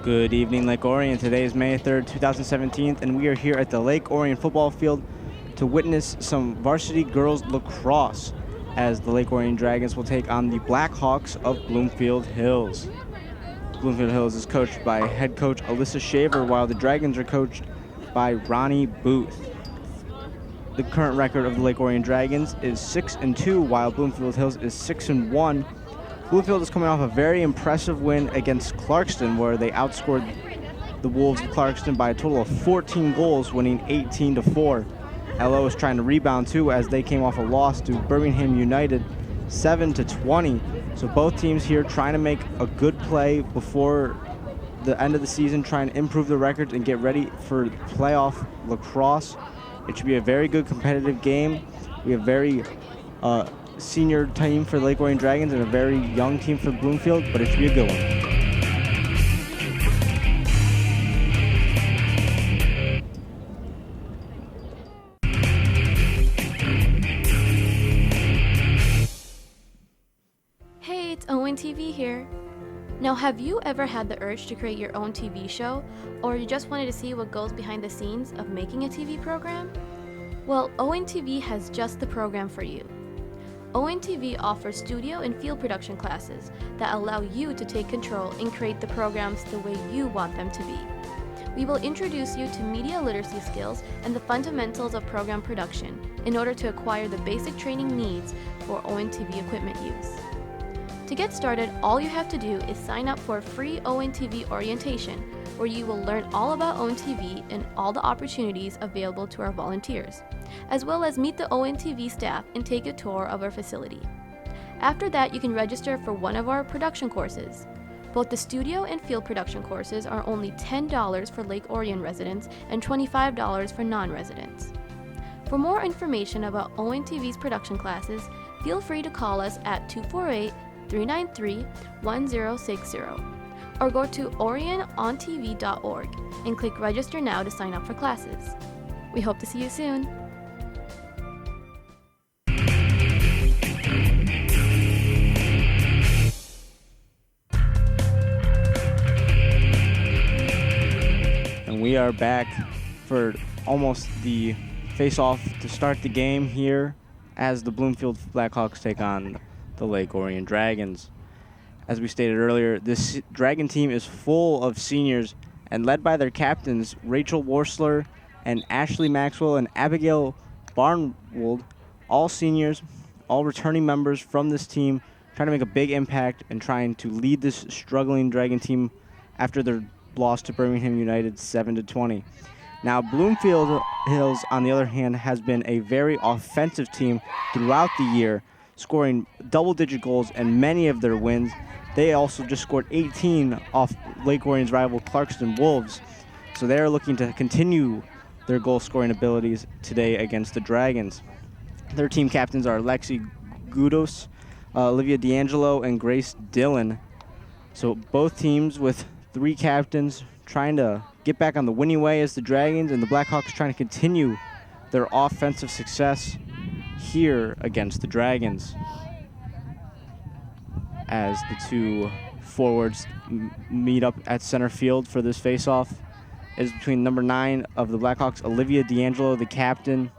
Good evening, Lake Orion. Today is May 3rd, 2017, and we are here at the Lake Orion football field to witness some varsity girls lacrosse as the Lake Orion Dragons will take on the Blackhawks of Bloomfield Hills. Bloomfield Hills is coached by head coach Alyssa Shaver, while the Dragons are coached by Ronnie Booth. The current record of the Lake Orion Dragons is 6-2, while Bloomfield Hills is 6-1. Bloomfield is coming off a very impressive win against Clarkston, where they outscored the Wolves of Clarkston by a total of 14 goals, winning 18-4. LO is trying to rebound too, as they came off a loss to Birmingham United 7-20. So both teams here trying to make a good play before the end of the season, trying to improve the records and get ready for playoff lacrosse. It should be a very good competitive game. We have very senior team for the Lake Orion Dragons and a very young team for Bloomfield, but it should be a good one. Hey, it's Owen TV here. Now, have you ever had the urge to create your own TV show, or you just wanted to see what goes behind the scenes of making a TV program? Well, Owen TV has just the program for you. Owen TV offers studio and field production classes that allow you to take control and create the programs the way you want them to be. We will introduce you to media literacy skills and the fundamentals of program production in order to acquire the basic training needs for Owen TV equipment use. To get started, all you have to do is sign up for a free Owen TV orientation, where you will learn all about Owen TV and all the opportunities available to our volunteers, as well as meet the Owen TV staff and take a tour of our facility. After that, you can register for one of our production courses. Both the studio and field production courses are only $10 for Lake Orion residents and $25 for non-residents. For more information about Owen TV's production classes, feel free to call us at 248-393-1060 or go to orionontv.org and click register now to sign up for classes. We hope to see you soon. And we are back for almost the face-off to start the game here as the Bloomfield Blackhawks take on the Lake Orion Dragons. As we stated earlier, this Dragon team is full of seniors and led by their captains, Rachel Worsler and Ashley Maxwell and Abigail Barnwold, all seniors, all returning members from this team, trying to make a big impact and trying to lead this struggling Dragon team after their loss to Birmingham United 7-20. Now, Bloomfield Hills, on the other hand, has been a very offensive team throughout the year, scoring double-digit goals in many of their wins. They also just scored 18 off Lake Orion's rival Clarkston Wolves. So they're looking to continue their goal-scoring abilities today against the Dragons. Their team captains are Lexi Gudos, Olivia D'Angelo, and Grace Dillon. So both teams with three captains trying to get back on the winning way as the Dragons, and the Blackhawks trying to continue their offensive success here against the Dragons. As the two forwards meet up at center field for this face-off is between number 9 of the Blackhawks, Olivia D'Angelo, the captain,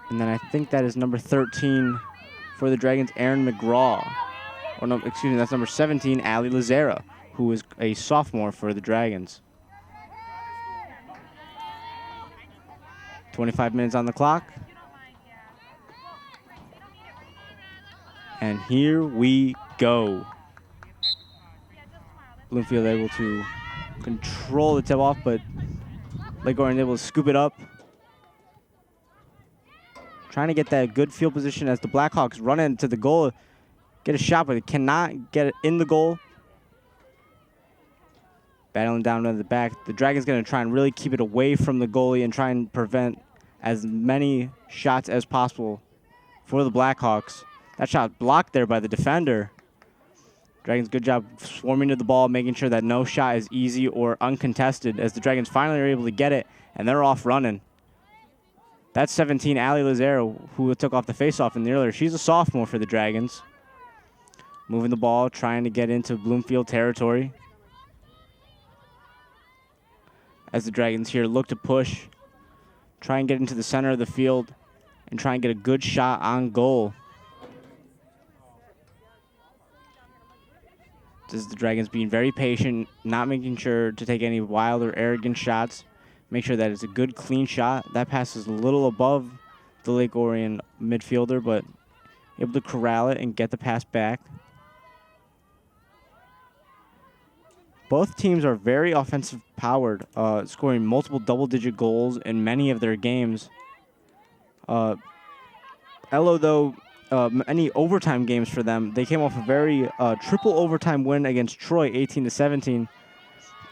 and then I think that is number 13 for the Dragons, Erin McGraw. Or no, excuse me, that's number 17, Allie Lazera, who is a sophomore for the Dragons. 25 minutes on the clock. And here we go. Bloomfield able to control the tip-off, but Lake Orion able to scoop it up. Trying to get that good field position as the Blackhawks run into the goal, get a shot, but it cannot get it in the goal. Battling down to the back. The Dragons going to try and really keep it away from the goalie and try and prevent as many shots as possible for the Blackhawks. That shot blocked there by the defender. Dragons, good job swarming to the ball, making sure that no shot is easy or uncontested as the Dragons finally are able to get it, and they're off running. That's 17, Allie Lazaro, who took off the faceoff in the earlier. She's a sophomore for the Dragons. Moving the ball, trying to get into Bloomfield territory. as the Dragons here look to push, try and get into the center of the field, and try and get a good shot on goal. This is the Dragons being very patient, not making sure to take any wild or arrogant shots. Make sure that it's a good, clean shot. That pass is a little above the Lake Orion midfielder, but able to corral it and get the pass back. Both teams are very offensive powered, scoring multiple double-digit goals in many of their games. Elo, though, any overtime games for them, they came off a very triple overtime win against Troy, 18-17,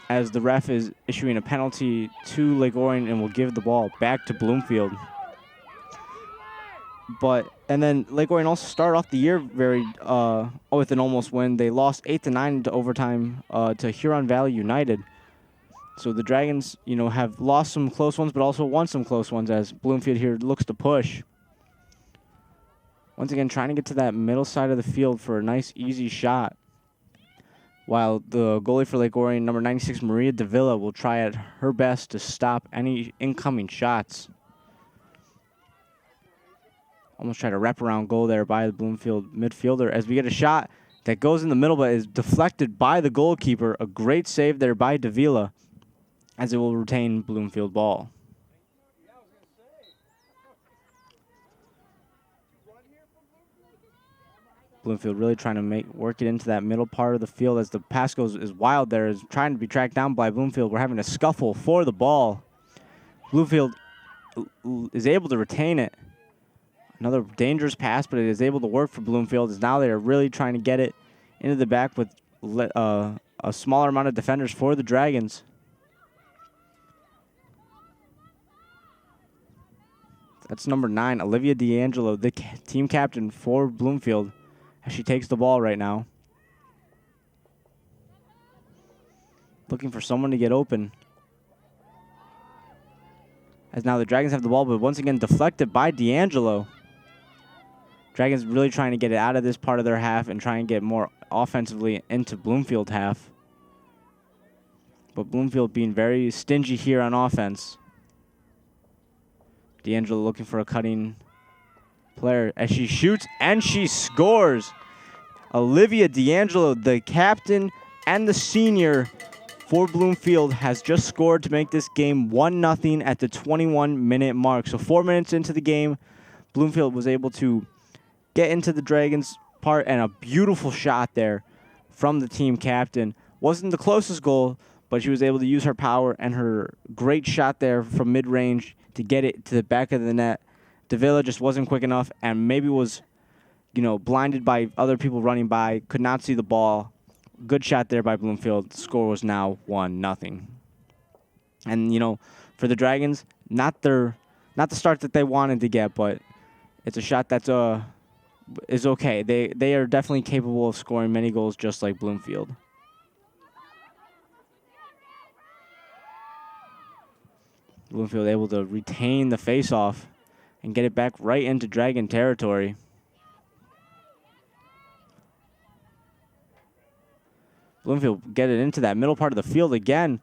as the ref is issuing a penalty to Lake Orion and will give the ball back to Bloomfield. And then Lake Orion also started off the year with an almost win. They lost 8-9 to overtime to Huron Valley United. So the Dragons, have lost some close ones, but also won some close ones as Bloomfield here looks to push. Once again, trying to get to that middle side of the field for a nice, easy shot. While the goalie for Lake Orion, number 96, Maria Davila, will try at her best to stop any incoming shots. Almost tried a wraparound goal there by the Bloomfield midfielder as we get a shot that goes in the middle but is deflected by the goalkeeper. A great save there by Davila as it will retain Bloomfield ball. Bloomfield really trying to work it into that middle part of the field as the pass is wild there, is trying to be tracked down by Bloomfield. We're having a scuffle for the ball. Bloomfield is able to retain it. Another dangerous pass, but it is able to work for Bloomfield as now they are really trying to get it into the back with a smaller amount of defenders for the Dragons. That's number 9, Olivia D'Angelo, the team captain for Bloomfield, as she takes the ball right now. Looking for someone to get open. As now the Dragons have the ball, but once again deflected by D'Angelo. Dragons really trying to get it out of this part of their half and try and get more offensively into Bloomfield half. But Bloomfield being very stingy here on offense. D'Angelo looking for a cutting player as she shoots and she scores. Olivia D'Angelo, the captain and the senior for Bloomfield, has just scored to make this game 1-0 at the 21-minute mark. So 4 minutes into the game, Bloomfield was able to get into the Dragons' part, and a beautiful shot there from the team captain. Wasn't the closest goal, but she was able to use her power and her great shot there from mid-range to get it to the back of the net. Davila just wasn't quick enough and maybe was, blinded by other people running by, could not see the ball. Good shot there by Bloomfield. The score was now 1-0. And, for the Dragons, not the start that they wanted to get, but it's a shot that's is okay. They are definitely capable of scoring many goals just like Bloomfield. Bloomfield able to retain the faceoff and get it back right into Dragon territory. Bloomfield get it into that middle part of the field again.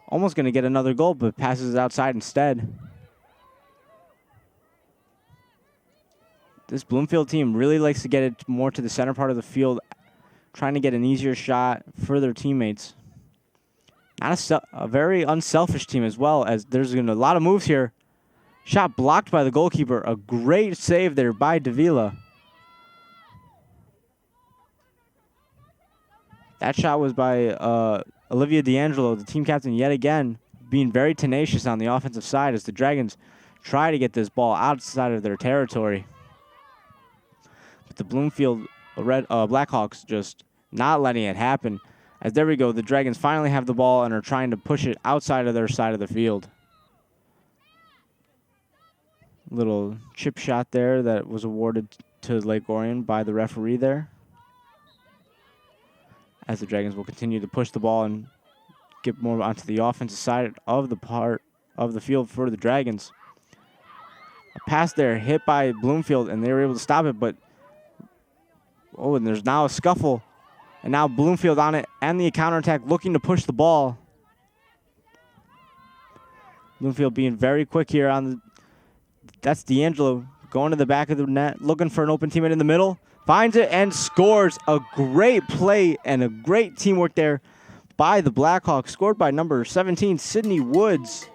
Almost going to get another goal, but passes it outside instead. This Bloomfield team really likes to get it more to the center part of the field, trying to get an easier shot for their teammates. Not a very unselfish team as well, as there's a lot of moves here. Shot blocked by the goalkeeper. A great save there by Davila. That shot was by Olivia D'Angelo, the team captain, yet again, being very tenacious on the offensive side as the Dragons try to get this ball outside of their territory. But the Bloomfield Blackhawks just not letting it happen. As there we go, the Dragons finally have the ball and are trying to push it outside of their side of the field. Little chip shot there that was awarded to Lake Orion by the referee there. As the Dragons will continue to push the ball and get more onto the offensive side of the part of the field for the Dragons. A pass there hit by Bloomfield, and they were able to stop it, but and there's now a scuffle. And now Bloomfield on it and the counterattack looking to push the ball. Bloomfield being very quick here on the. That's D'Angelo going to the back of the net, looking for an open teammate in the middle. Finds it and scores. A great play and a great teamwork there by the Blackhawks. Scored by number 17, Sydney Woods,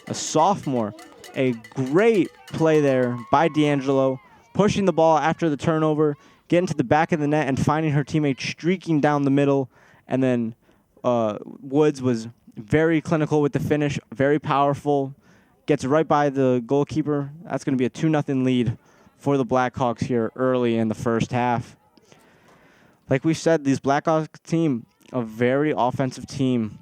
a sophomore. A great play there by D'Angelo, pushing the ball after the turnover, getting to the back of the net and finding her teammate streaking down the middle. And then Woods was very clinical with the finish, very powerful. Gets right by the goalkeeper. That's going to be a 2-0 lead for the Blackhawks here early in the first half. Like we said, these Blackhawks team, a very offensive team,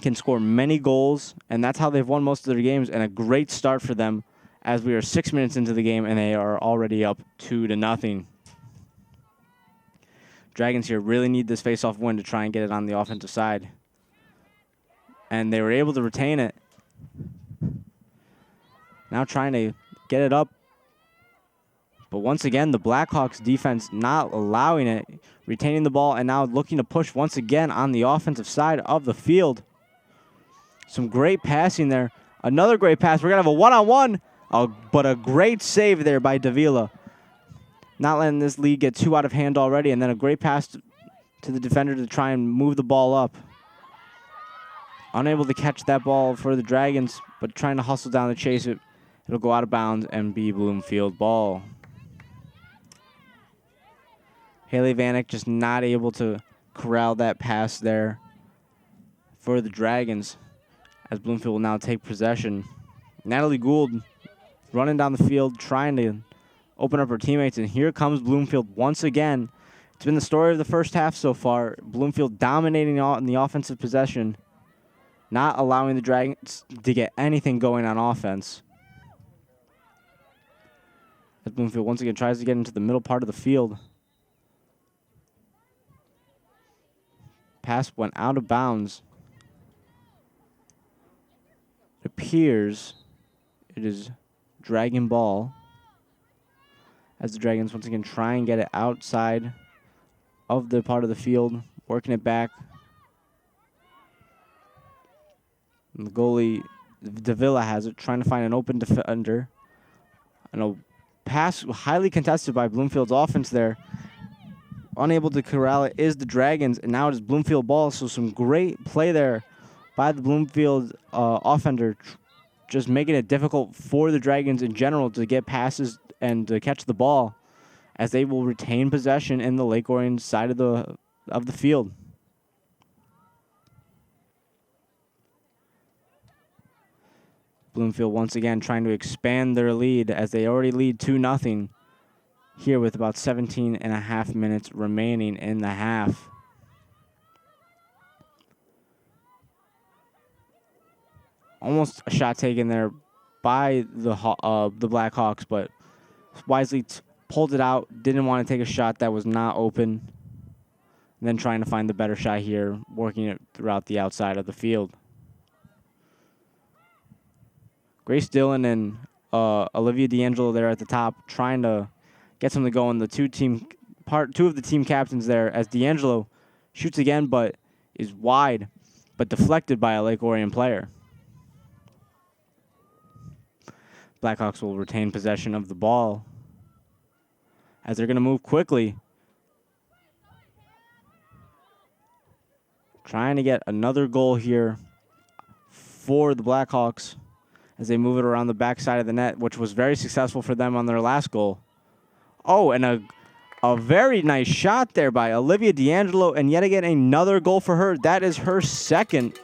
can score many goals, and that's how they've won most of their games, and a great start for them as we are 6 minutes into the game, and they are already up 2-0. Dragons here really need this face-off win to try and get it on the offensive side. And they were able to retain it. Now trying to get it up. But once again, the Blackhawks defense not allowing it, retaining the ball, and now looking to push once again on the offensive side of the field. Some great passing there. Another great pass. We're going to have a one-on-one, but a great save there by Davila. Not letting this lead get too out of hand already, and then a great pass to the defender to try and move the ball up. Unable to catch that ball for the Dragons, but trying to hustle down to chase it. It'll go out of bounds and be Bloomfield ball. Haley Vanek just not able to corral that pass there for the Dragons, as Bloomfield will now take possession. Natalie Gould running down the field, trying to open up her teammates, and here comes Bloomfield once again. It's been the story of the first half so far. Bloomfield dominating in the offensive possession, not allowing the Dragons to get anything going on offense. As Bloomfield once again tries to get into the middle part of the field. Pass went out of bounds. It appears it is Dragon ball, as the Dragons once again try and get it outside of the part of the field, working it back. And the goalie, Davila, has it, trying to find an open defender. And a pass highly contested by Bloomfield's offense there. Unable to corral it is the Dragons, and now it is Bloomfield ball. So some great play there by the Bloomfield offender, just making it difficult for the Dragons in general to get passes and to catch the ball, as they will retain possession in the Lake Orion side of the field. Bloomfield once again trying to expand their lead, as they already lead 2-0 here with about 17 and a half minutes remaining in the half. Almost a shot taken there by the Blackhawks, but wisely pulled it out. Didn't want to take a shot that was not open. And then trying to find the better shot here, working it throughout the outside of the field. Grace Dillon and Olivia D'Angelo there at the top, trying to get something going. The two of the team captains there, as D'Angelo shoots again, but is wide, but deflected by a Lake Orion player. Blackhawks will retain possession of the ball, as they're going to move quickly, trying to get another goal here for the Blackhawks as they move it around the backside of the net, which was very successful for them on their last goal. Oh, and a very nice shot there by Olivia D'Angelo, and yet again another goal for her. That is her second.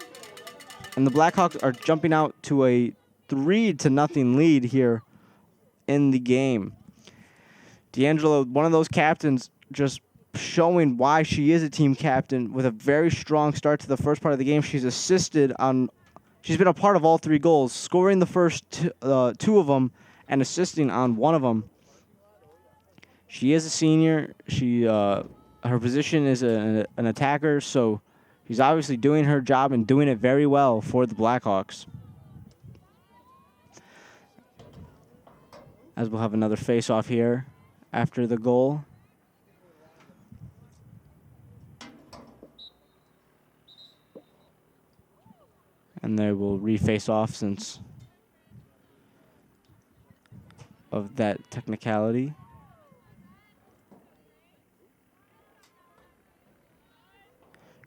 And the Blackhawks are jumping out to a 3-0 lead here in the game. D'Angelo, one of those captains, just showing why she is a team captain with a very strong start to the first part of the game. She's been a part of all three goals, scoring the first two of them and assisting on one of them. She is a senior. Her position is an attacker, so she's obviously doing her job and doing it very well for the Blackhawks. As we'll have another face-off here after the goal. And they will re-face off since of that technicality.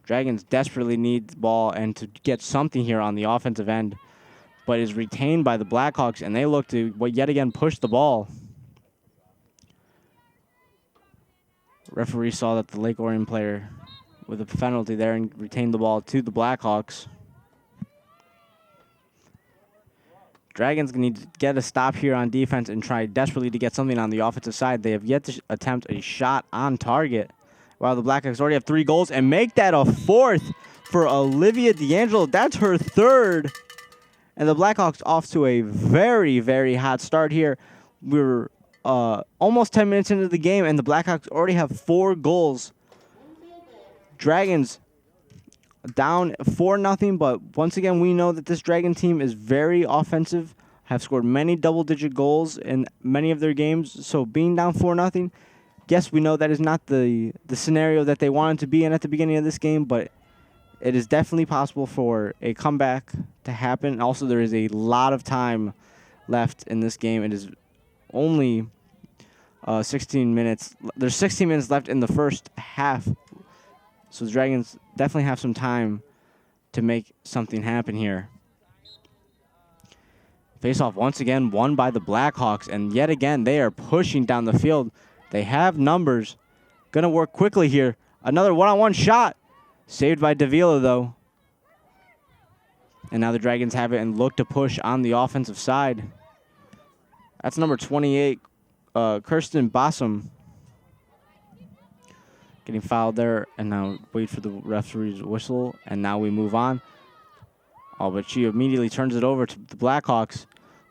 Dragons desperately need the ball and to get something here on the offensive end, but is retained by the Blackhawks, and they look to yet again push the ball. Referee saw that the Lake Orion player with a penalty there and retained the ball to the Blackhawks. Dragons need to get a stop here on defense and try desperately to get something on the offensive side. They have yet to attempt a shot on target, while the Blackhawks already have 3 goals and make that a 4th for Olivia D'Angelo. That's her 3rd. And the Blackhawks off to a very, very hot start here. We're almost 10 minutes into the game, and the Blackhawks already have 4 goals. Dragons down 4-0, but once again, we know that this Dragon team is very offensive, have scored many double-digit goals in many of their games. So being down 4-0, yes, we know that is not the scenario that they wanted to be in at the beginning of this game, but it is definitely possible for a comeback to happen. Also, there is a lot of time left in this game. It is only 16 minutes. There's 16 minutes left in the first half. So the Dragons definitely have some time to make something happen here. Face-off once again won by the Blackhawks, and yet again they are pushing down the field. They have numbers. Gonna work quickly here. Another one-on-one shot. Saved by Davila, though. And now the Dragons have it and look to push on the offensive side. That's number 28, Kirsten Bossum. Getting fouled there, and now wait for the referee's whistle, and now we move on. Oh, but she immediately turns it over to the Blackhawks.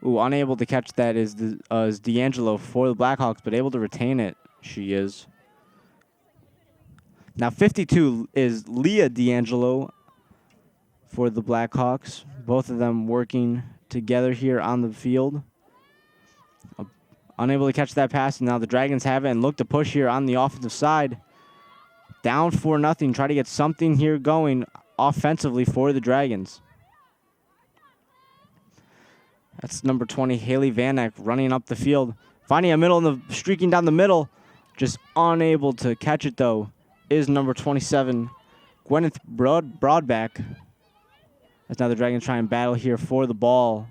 Ooh, unable to catch that is D'Angelo for the Blackhawks, but able to retain it. She is. Now 52 is Leah D'Angelo for the Blackhawks. Both of them working together here on the field. Unable to catch that pass, and now the Dragons have it and look to push here on the offensive side. Down 4-0. Try to get something here going offensively for the Dragons. That's number 20, Haley Van Eck, running up the field. Finding a middle, streaking down the middle. Just unable to catch it, though, is number 27, Gwyneth Broadback. As now the Dragons try and battle here for the ball.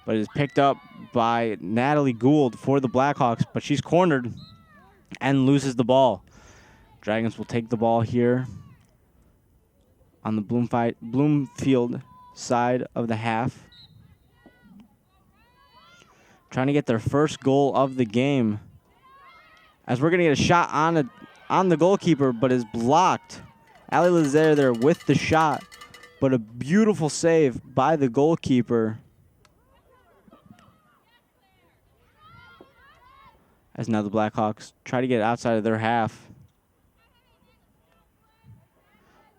But it is picked up by Natalie Gould for the Blackhawks. But she's cornered and loses the ball. Dragons will take the ball here on the Bloomfield side of the half. Trying to get their first goal of the game. As we're going to get a shot on the goalkeeper, but is blocked. Ali Lazer there with the shot, but a beautiful save by the goalkeeper. As now the Blackhawks try to get outside of their half.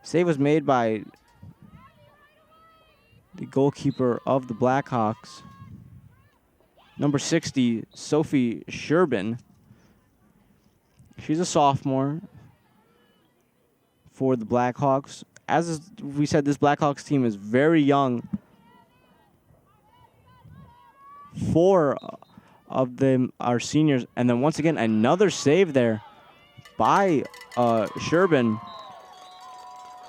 Save was made by the goalkeeper of the Blackhawks, number 60, Sophie Sherbin. She's a sophomore for the Blackhawks. As we said, this Blackhawks team is very young. 4 of them are seniors. And then once again, another save there by Sherbin.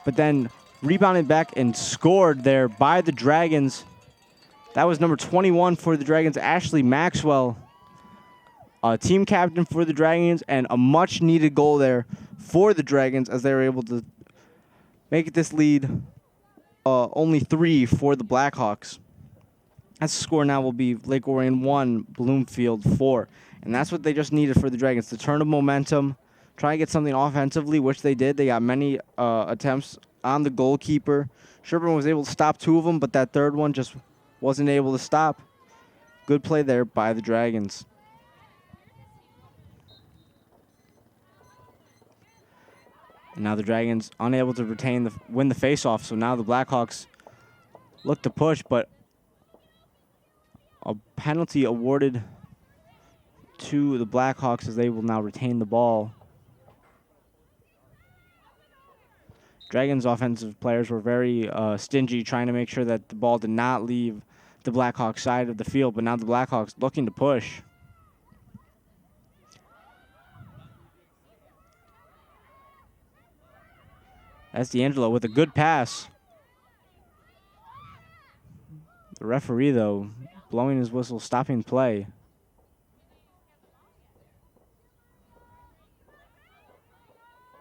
But then rebounded back and scored there by the Dragons. That was number 21 for the Dragons, Ashley Maxwell. Team captain for the Dragons, and a much-needed goal there for the Dragons as they were able to make this lead only 3 for the Blackhawks. As the score now will be Lake Orion 1, Bloomfield 4. And that's what they just needed for the Dragons, to turn of momentum, try and get something offensively, which they did. They got many attempts on the goalkeeper. Sherburne was able to stop 2 of them, but that third one just wasn't able to stop. Good play there by the Dragons. And now the Dragons unable to win the faceoff, so now the Blackhawks look to push, but a penalty awarded to the Blackhawks as they will now retain the ball. Dragons' offensive players were very stingy, trying to make sure that the ball did not leave the Blackhawks side of the field, but now the Blackhawks looking to push. That's D'Angelo with a good pass. The referee, though, blowing his whistle, stopping play.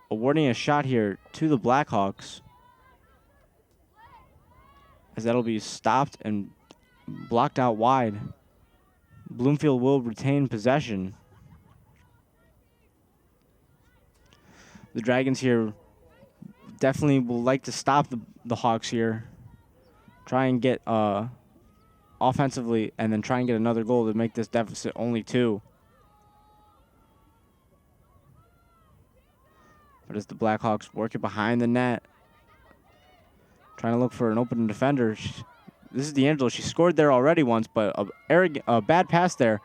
Awarding a shot here to the Blackhawks, as that'll be stopped and blocked out wide. Bloomfield will retain possession. The Dragons here definitely will like to stop the Hawks here. Try and get offensively, and then try and get another goal to make this deficit only 2. But as the Blackhawks work it behind the net, trying to look for an open defender. This is D'Angelo. She scored there already once, but a bad pass there.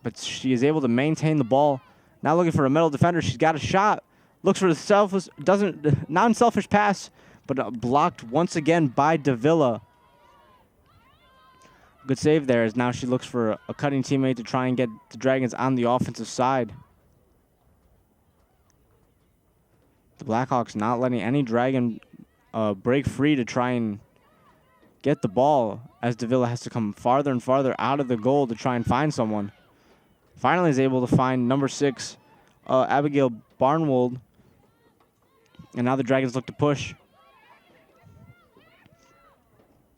But she is able to maintain the ball. Now looking for a middle defender. She's got a shot. Looks for the non-selfish pass, but blocked once again by Davila. Good save there, as now she looks for a cutting teammate to try and get the Dragons on the offensive side. The Blackhawks not letting any Dragon break free to try and get the ball, as Davila has to come farther and farther out of the goal to try and find someone. Finally is able to find number 6, Abigail Barnwold. And now the Dragons look to push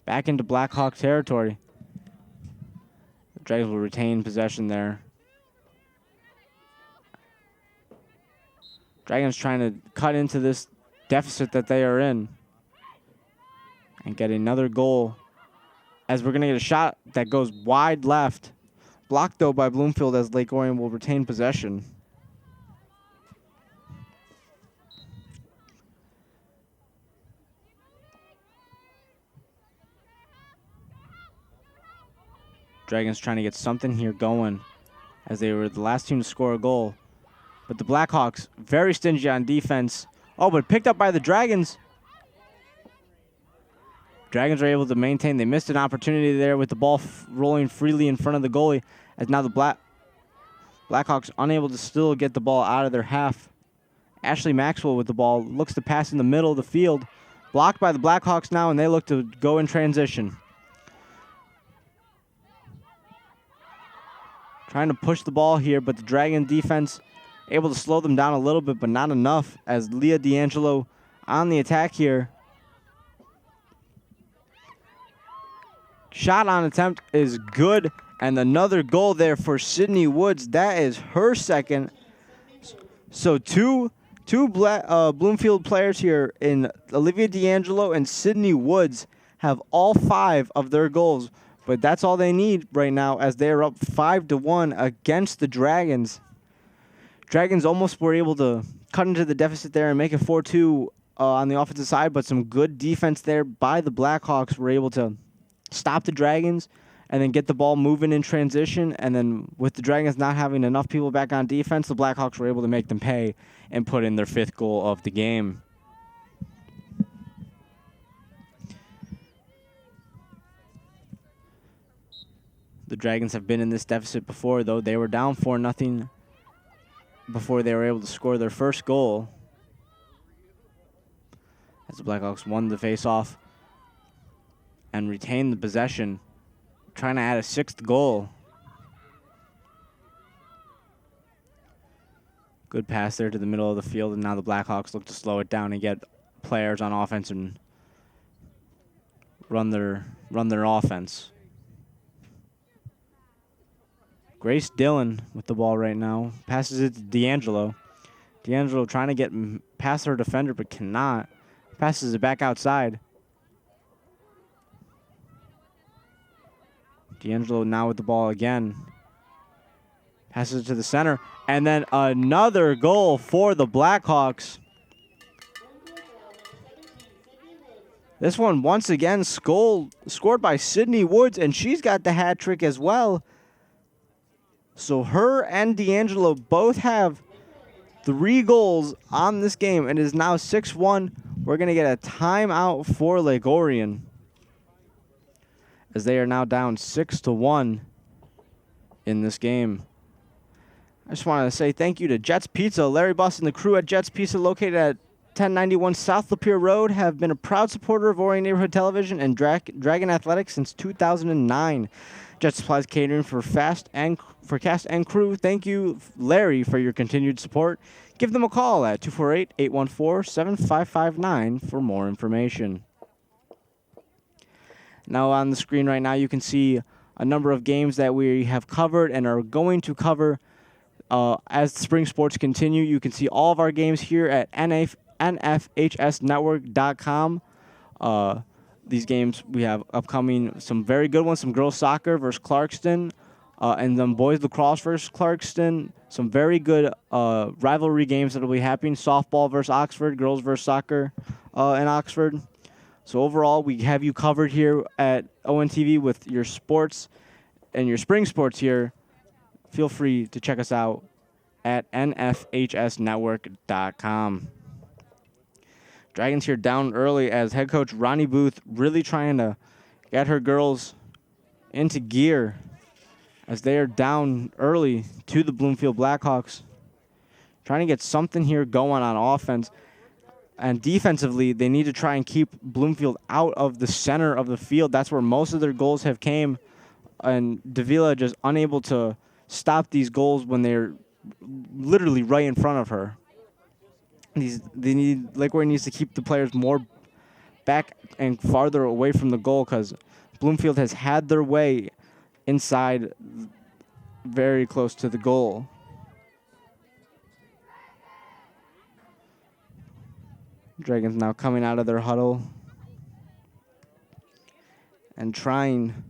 back into Blackhawk territory. The Dragons will retain possession there. Dragons trying to cut into this deficit that they are in and get another goal, as we're going to get a shot that goes wide left. Blocked, though, by Bloomfield, as Lake Orion will retain possession. Dragons trying to get something here going, as they were the last team to score a goal. But the Blackhawks, very stingy on defense. Oh, but picked up by the Dragons. Dragons are able to maintain. They missed an opportunity there with the ball rolling freely in front of the goalie, as now the Blackhawks unable to still get the ball out of their half. Ashley Maxwell with the ball, looks to pass in the middle of the field. Blocked by the Blackhawks now, and they look to go in transition. Trying to push the ball here, but the Dragon defense able to slow them down a little bit, but not enough, as Leah D'Angelo on the attack here. Shot on attempt is good, and another goal there for Sydney Woods. That is her second. So two Bloomfield players here in Olivia D'Angelo and Sydney Woods have all 5 of their goals, but that's all they need right now, as they are up 5-1 against the Dragons. Dragons almost were able to cut into the deficit there and make it 4-2 on the offensive side, but some good defense there by the Blackhawks were able to stop the Dragons and then get the ball moving in transition. And then with the Dragons not having enough people back on defense, the Blackhawks were able to make them pay and put in their 5th goal of the game. The Dragons have been in this deficit before, though. They were down 4-0 before they were able to score their first goal, as the Blackhawks won the face-off and retained the possession, trying to add a 6th goal. Good pass there to the middle of the field, and now the Blackhawks look to slow it down and get players on offense and run their offense. Grace Dillon with the ball right now. Passes it to D'Angelo. D'Angelo trying to get past her defender, but cannot. Passes it back outside. D'Angelo now with the ball again. Passes it to the center. And then another goal for the Blackhawks. This one once again scored by Sydney Woods, and she's got the hat trick as well. So her and D'Angelo both have 3 goals on this game, and it is now 6-1. We're going to get a timeout for Lake Orion, as they are now down 6-1 in this game. I just wanted to say thank you to Jets Pizza. Larry Buss and the crew at Jets Pizza, located at 1091 South Lapeer Road have been a proud supporter of Orion Neighborhood Television and Dragon Athletics since 2009. Jet Supplies Catering for cast and crew. Thank you, Larry, for your continued support. Give them a call at 248-814-7559 for more information. Now on the screen right now, you can see a number of games that we have covered and are going to cover as the spring sports continue. You can see all of our games here at nfhsnetwork.com. These games we have upcoming, some very good ones, some girls soccer versus Clarkston, and then boys lacrosse versus Clarkston. Some very good rivalry games that will be happening. Softball versus Oxford, girls versus soccer in Oxford. So overall, we have you covered here at ONTV with your sports and your spring sports here. Feel free to check us out at nfhsnetwork.com. Dragons here down early as head coach Ronnie Booth really trying to get her girls into gear as they are down early to the Bloomfield Blackhawks. Trying to get something here going on offense. And defensively, they need to try and keep Bloomfield out of the center of the field. That's where most of their goals have came. And Davila just unable to stop these goals when they're literally right in front of her. Lake Orion needs to keep the players more back and farther away from the goal because Bloomfield has had their way inside very close to the goal. Dragons now coming out of their huddle and trying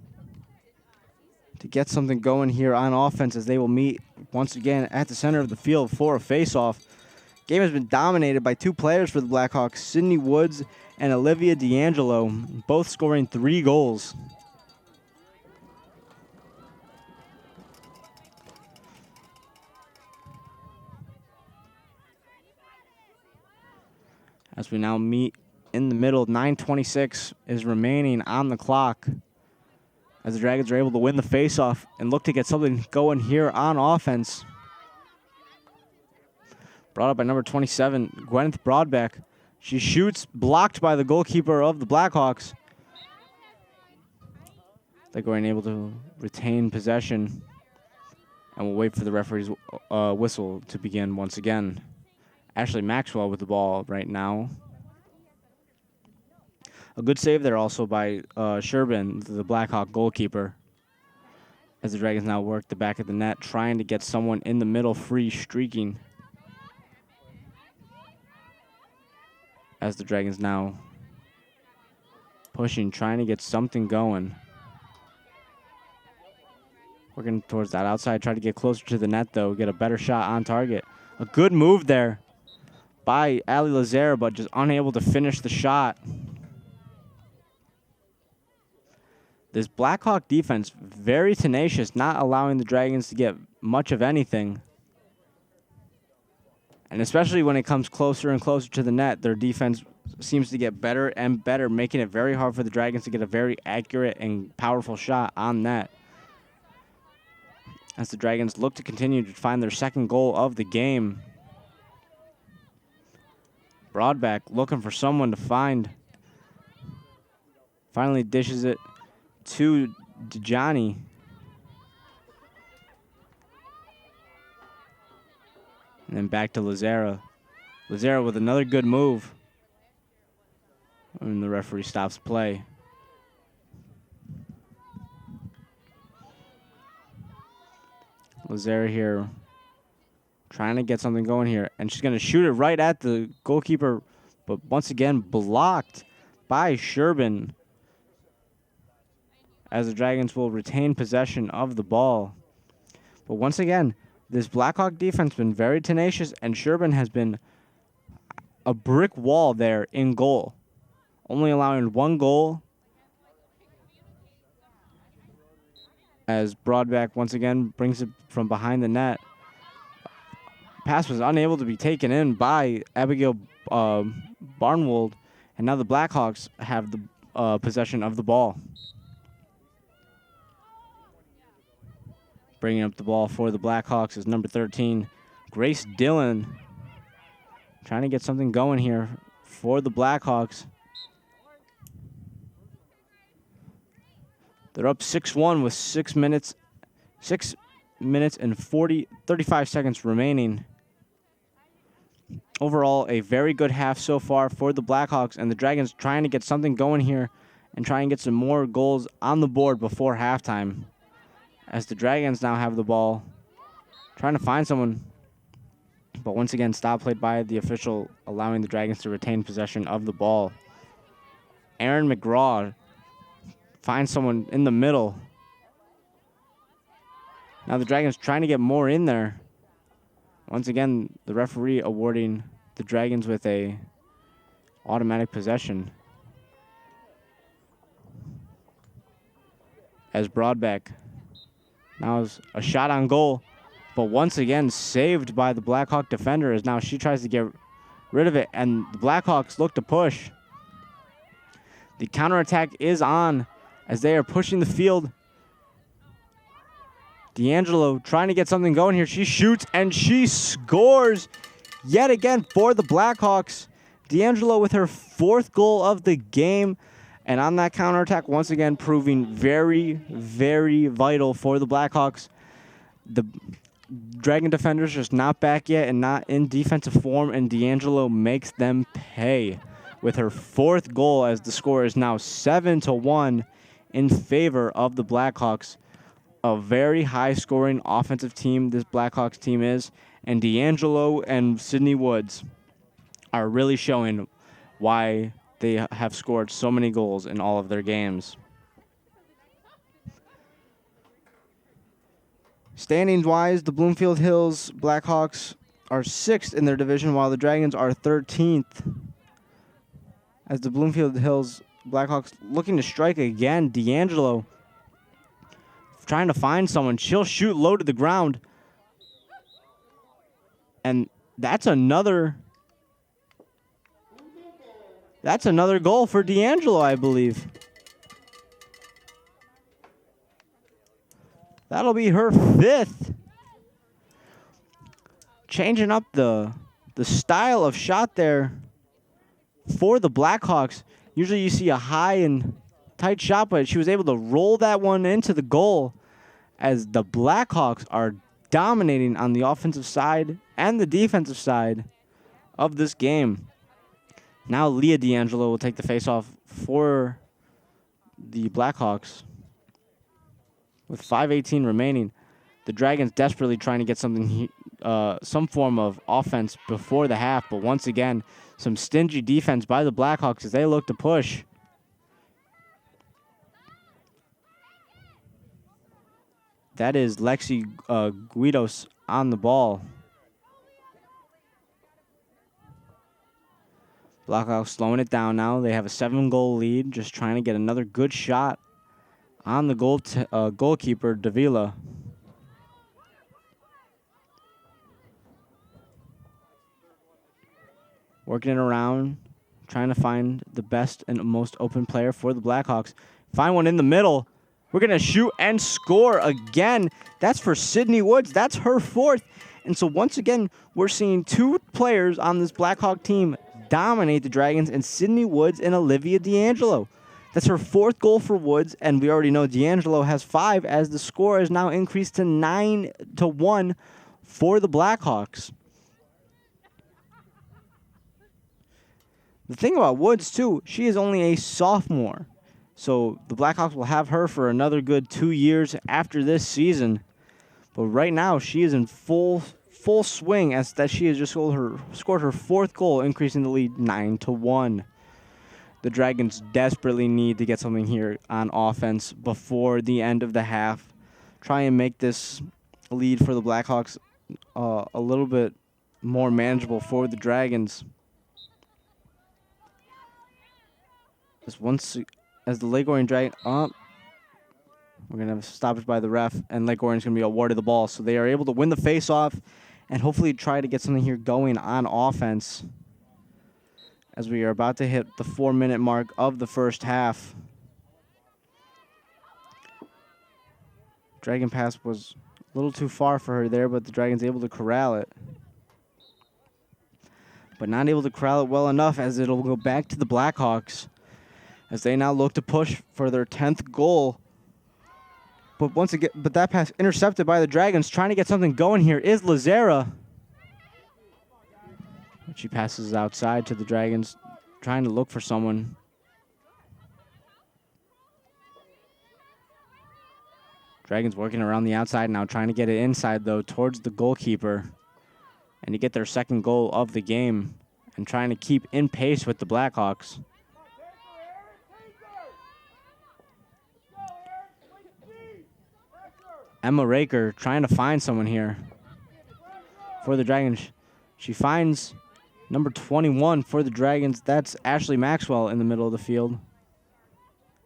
to get something going here on offense as they will meet once again at the center of the field for a face-off. Game has been dominated by two players for the Blackhawks, Sydney Woods and Olivia D'Angelo, both scoring 3 goals. As we now meet in the middle, 9:26 is remaining on the clock as the Dragons are able to win the faceoff and look to get something going here on offense. Brought up by number 27, Gwyneth Broadbeck. She shoots, blocked by the goalkeeper of the Blackhawks. They're going able to retain possession, and we'll wait for the referee's whistle to begin once again. Ashley Maxwell with the ball right now. A good save there also by Sherbin, the Blackhawk goalkeeper. As the Dragons now work the back of the net, trying to get someone in the middle free, streaking. As the Dragons now pushing, trying to get something going. Working towards that outside, try to get closer to the net though, get a better shot on target. A good move there by Ali Lazare, but just unable to finish the shot. This Blackhawk defense, very tenacious, not allowing the Dragons to get much of anything. And especially when it comes closer and closer to the net, their defense seems to get better and better, making it very hard for the Dragons to get a very accurate and powerful shot on net. As the Dragons look to continue to find their second goal of the game. Broadback looking for someone to find. Finally dishes it to Dejani. And then back to Lazara. Lazara with another good move. And the referee stops play. Lazara here trying to get something going here. And she's going to shoot it right at the goalkeeper. But once again, blocked by Sherbin. As the Dragons will retain possession of the ball. But once again, this Blackhawk defense has been very tenacious, and Sherbin has been a brick wall there in goal. Only allowing 1 goal. As Broadback once again brings it from behind the net. Pass was unable to be taken in by Abigail Barnwold, and now the Blackhawks have the possession of the ball. Bringing up the ball for the Blackhawks is number 13, Grace Dillon. trying to get something going here for the Blackhawks. They're up 6-1 with 6 minutes and 35 seconds remaining. Overall, a very good half so far for the Blackhawks, and the Dragons trying to get something going here and try and get some more goals on the board before halftime. As the Dragons now have the ball, trying to find someone. But once again, stop played by the official, allowing the Dragons to retain possession of the ball. Aaron McGraw finds someone in the middle. Now the Dragons trying to get more in there. Once again, the referee awarding the Dragons with a automatic possession. As Broadbeck now is a shot on goal, but once again saved by the Blackhawk defender as now she tries to get rid of it, and the Blackhawks look to push. The counterattack is on as they are pushing the field. D'Angelo trying to get something going here. She shoots and she scores yet again for the Blackhawks. D'Angelo with her 4th goal of the game. And on that counterattack, once again, proving very, very vital for the Blackhawks. The Dragon defenders just not back yet and not in defensive form, and D'Angelo makes them pay with her 4th goal as the score is now 7-1 in favor of the Blackhawks. A very high-scoring offensive team this Blackhawks team is, and D'Angelo and Sydney Woods are really showing why they have scored so many goals in all of their games. Standings-wise, the Bloomfield Hills Blackhawks are 6th in their division, while the Dragons are 13th. As the Bloomfield Hills Blackhawks looking to strike again, D'Angelo trying to find someone. She'll shoot low to the ground. And that's another goal for D'Angelo, I believe. That'll be her 5th. Changing up the style of shot there for the Blackhawks. Usually you see a high and tight shot, but she was able to roll that one into the goal as the Blackhawks are dominating on the offensive side and the defensive side of this game. Now Leah D'Angelo will take the faceoff for the Blackhawks. With 5:18 remaining, the Dragons desperately trying to get something, some form of offense before the half, but once again, some stingy defense by the Blackhawks as they look to push. That is Lexi Guidos on the ball. Blackhawks slowing it down now. They have a 7-goal lead, just trying to get another good shot on the goalkeeper, Davila. Working it around, trying to find the best and most open player for the Blackhawks. Find one in the middle. We're going to shoot and score again. That's for Sydney Woods. That's her 4th. And so once again, we're seeing 2 players on this Blackhawk team dominate the Dragons, and Sydney Woods and Olivia D'Angelo. That's her 4th goal for Woods, and we already know D'Angelo has 5 as the score is now increased to 9-1 for the Blackhawks. The thing about Woods, too, she is only a sophomore. So the Blackhawks will have her for another good 2 years after this season. But right now, she is in full swing as that she has just scored her 4th goal, increasing the lead 9-1. The Dragons desperately need to get something here on offense before the end of the half. Try and make this lead for the Blackhawks a little bit more manageable for the Dragons. As the Lake Orion Dragon we're going to have a stoppage by the ref, and Lake Orion's going to be awarded the ball. So they are able to win the face-off and hopefully try to get something here going on offense as we are about to hit the 4-minute mark of the first half. Dragon pass was a little too far for her there, but the Dragon's able to corral it. but not able to corral it well enough, as it'll go back to the Blackhawks as they now look to push for their 10th goal. But once again, that pass intercepted by the Dragons. Trying to get something going here is Lazera. She passes outside to the Dragons, trying to look for someone. Dragons working around the outside now, trying to get it inside, though, towards the goalkeeper. And to get their second goal of the game, and trying to keep in pace with the Blackhawks. Emma Raker trying to find someone here for the Dragons. She finds number 21 for the Dragons. That's Ashley Maxwell in the middle of the field.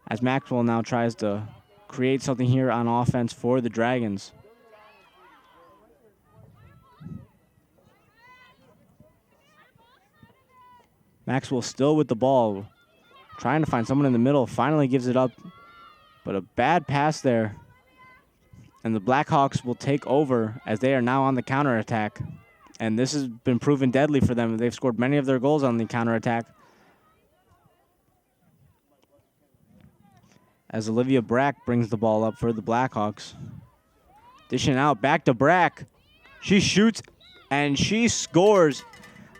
As Maxwell now tries to create something here on offense for the Dragons. Maxwell still with the ball, trying to find someone in the middle. Finally gives it up, but a bad pass there. And the Blackhawks will take over as they are now on the counterattack. And this has been proven deadly for them. They've scored many of their goals on the counterattack. As Olivia Brack brings the ball up for the Blackhawks. Dishing out back to Brack. She shoots and she scores.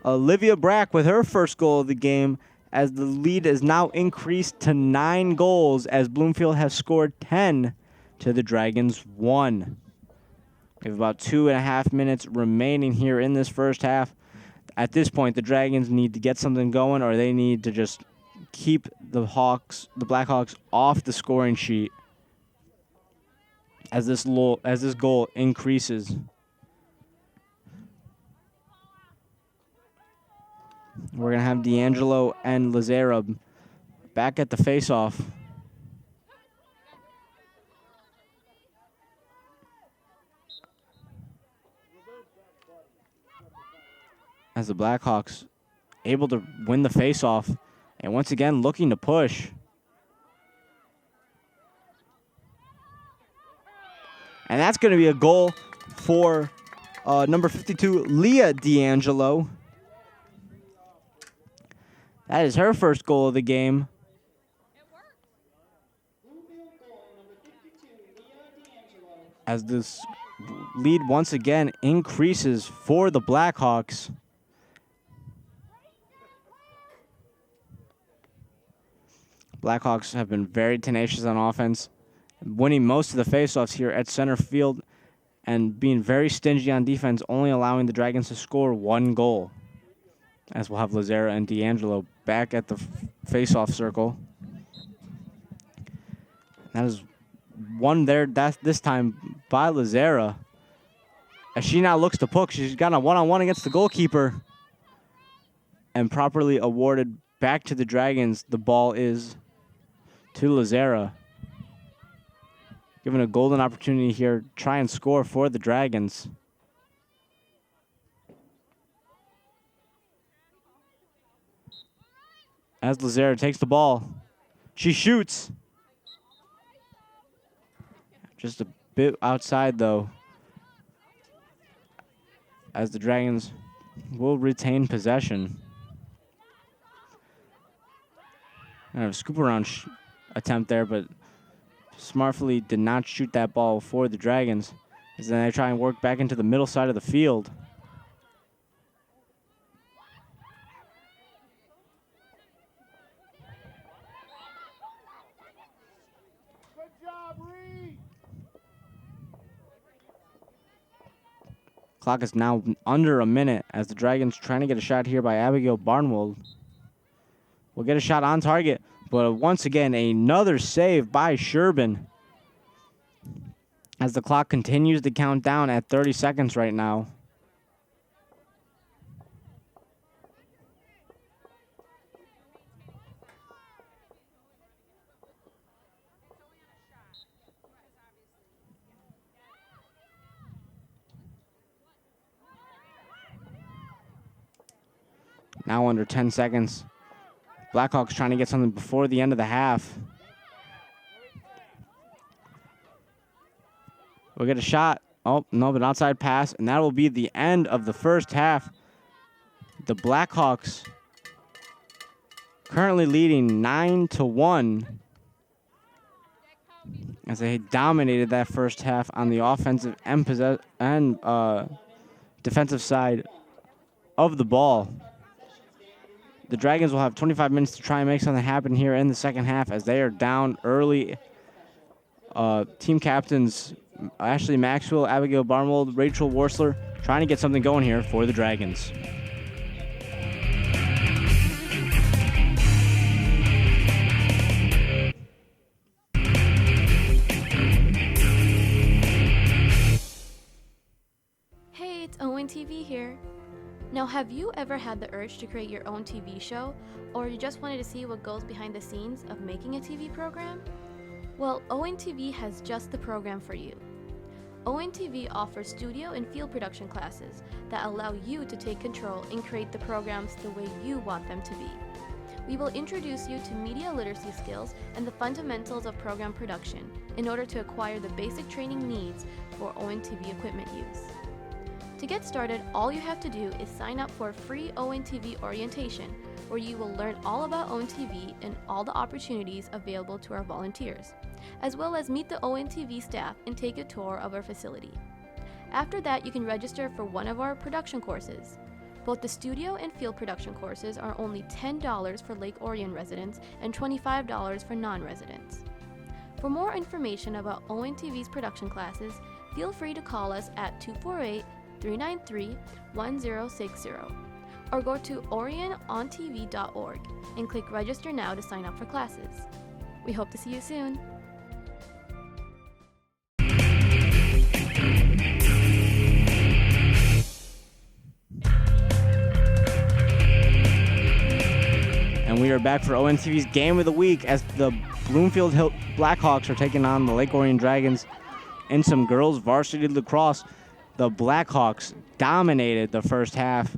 Olivia Brack with her first goal of the game, as the lead is now increased to 9 goals as Bloomfield has scored 10 to the Dragons 1. We have about 2.5 minutes remaining here in this first half. At this point, the Dragons need to get something going, or they need to just keep the Blackhawks off the scoring sheet as this goal increases. We're going to have D'Angelo and Lazera back at the faceoff. As the Blackhawks able to win the faceoff, and once again looking to push. And that's going to be a goal for number 52, Leah D'Angelo. That is her first goal of the game. As this lead once again increases for the Blackhawks. Blackhawks have been very tenacious on offense, winning most of the faceoffs here at center field and being very stingy on defense, only allowing the Dragons to score 1 goal. As we'll have Lazera and D'Angelo back at the faceoff circle. That is one there this time by Lazera. As she now looks to push, she's got a one-on-one against the goalkeeper. And properly awarded back to the Dragons. The ball is to Lazera. Given a golden opportunity here, try and score for the Dragons. As Lazera takes the ball, she shoots. Just a bit outside, though, as the Dragons will retain possession. Kind of a scoop around attempt there, but smartly did not shoot that ball for the Dragons. As then they try and work back into the middle side of the field. Clock is now under a minute as the Dragons trying to get a shot here by Abigail Barnwell. Will get a shot on target, but once again, another save by Sherbin. As the clock continues to count down at 30 seconds right now. Now under 10 seconds. Blackhawks trying to get something before the end of the half. We'll get a shot. Oh, no, but outside pass. And that will be the end of the first half. The Blackhawks currently leading 9-1 as they dominated that first half on the offensive and defensive side of the ball. The Dragons will have 25 minutes to try and make something happen here in the second half as they are down early. Team captains Ashley Maxwell, Abigail Barmold, Rachel Worsler trying to get something going here for the Dragons. Hey, it's Owen TV here. Now, have you ever had the urge to create your own TV show, or you just wanted to see what goes behind the scenes of making a TV program? Well, Owen TV has just the program for you. Owen TV offers studio and field production classes that allow you to take control and create the programs the way you want them to be. We will introduce you to media literacy skills and the fundamentals of program production in order to acquire the basic training needs for Owen TV equipment use. To get started, all you have to do is sign up for a free Owen TV orientation, where you will learn all about Owen TV and all the opportunities available to our volunteers, as well as meet the Owen TV staff and take a tour of our facility. After that, you can register for one of our production courses. Both the studio and field production courses are only $10 for Lake Orion residents and $25 for non-residents. For more information about Owen TV's production classes, feel free to call us at 248-393-1060 or go to orionontv.org and click register now to sign up for classes. We hope to see you soon. And we are back for ONTV's Game of the Week as the Bloomfield Blackhawks are taking on the Lake Orion Dragons in some girls varsity lacrosse. The Blackhawks dominated the first half,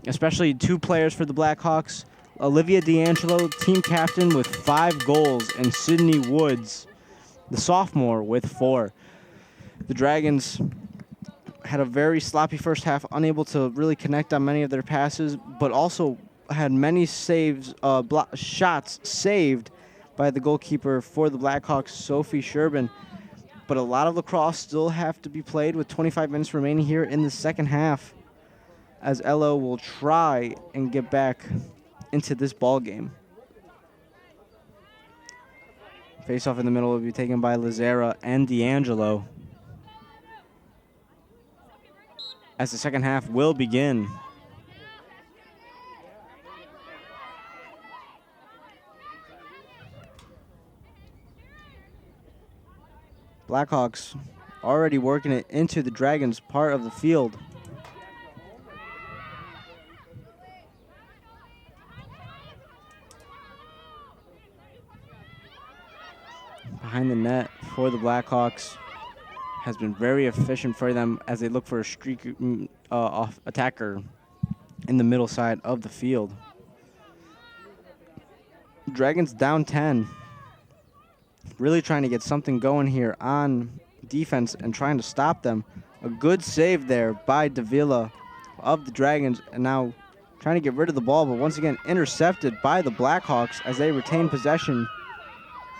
especially two players for the Blackhawks. Olivia D'Angelo, team captain, with 5 goals, and Sydney Woods, the sophomore, with 4. The Dragons had a very sloppy first half, unable to really connect on many of their passes, but also had many shots saved by the goalkeeper for the Blackhawks, Sophie Sherbin. But a lot of lacrosse still have to be played with 25 minutes remaining here in the second half, as LO will try and get back into this ball game. Face-off in the middle will be taken by Lazara and D'Angelo, as the second half will begin. Blackhawks already working it into the Dragons' part of the field. Behind the net for the Blackhawks has been very efficient for them as they look for a streak off attacker in the middle side of the field. Dragons down 10. Really trying to get something going here on defense and trying to stop them. A good save there by Davila of the Dragons, and now trying to get rid of the ball, but once again intercepted by the Blackhawks as they retain possession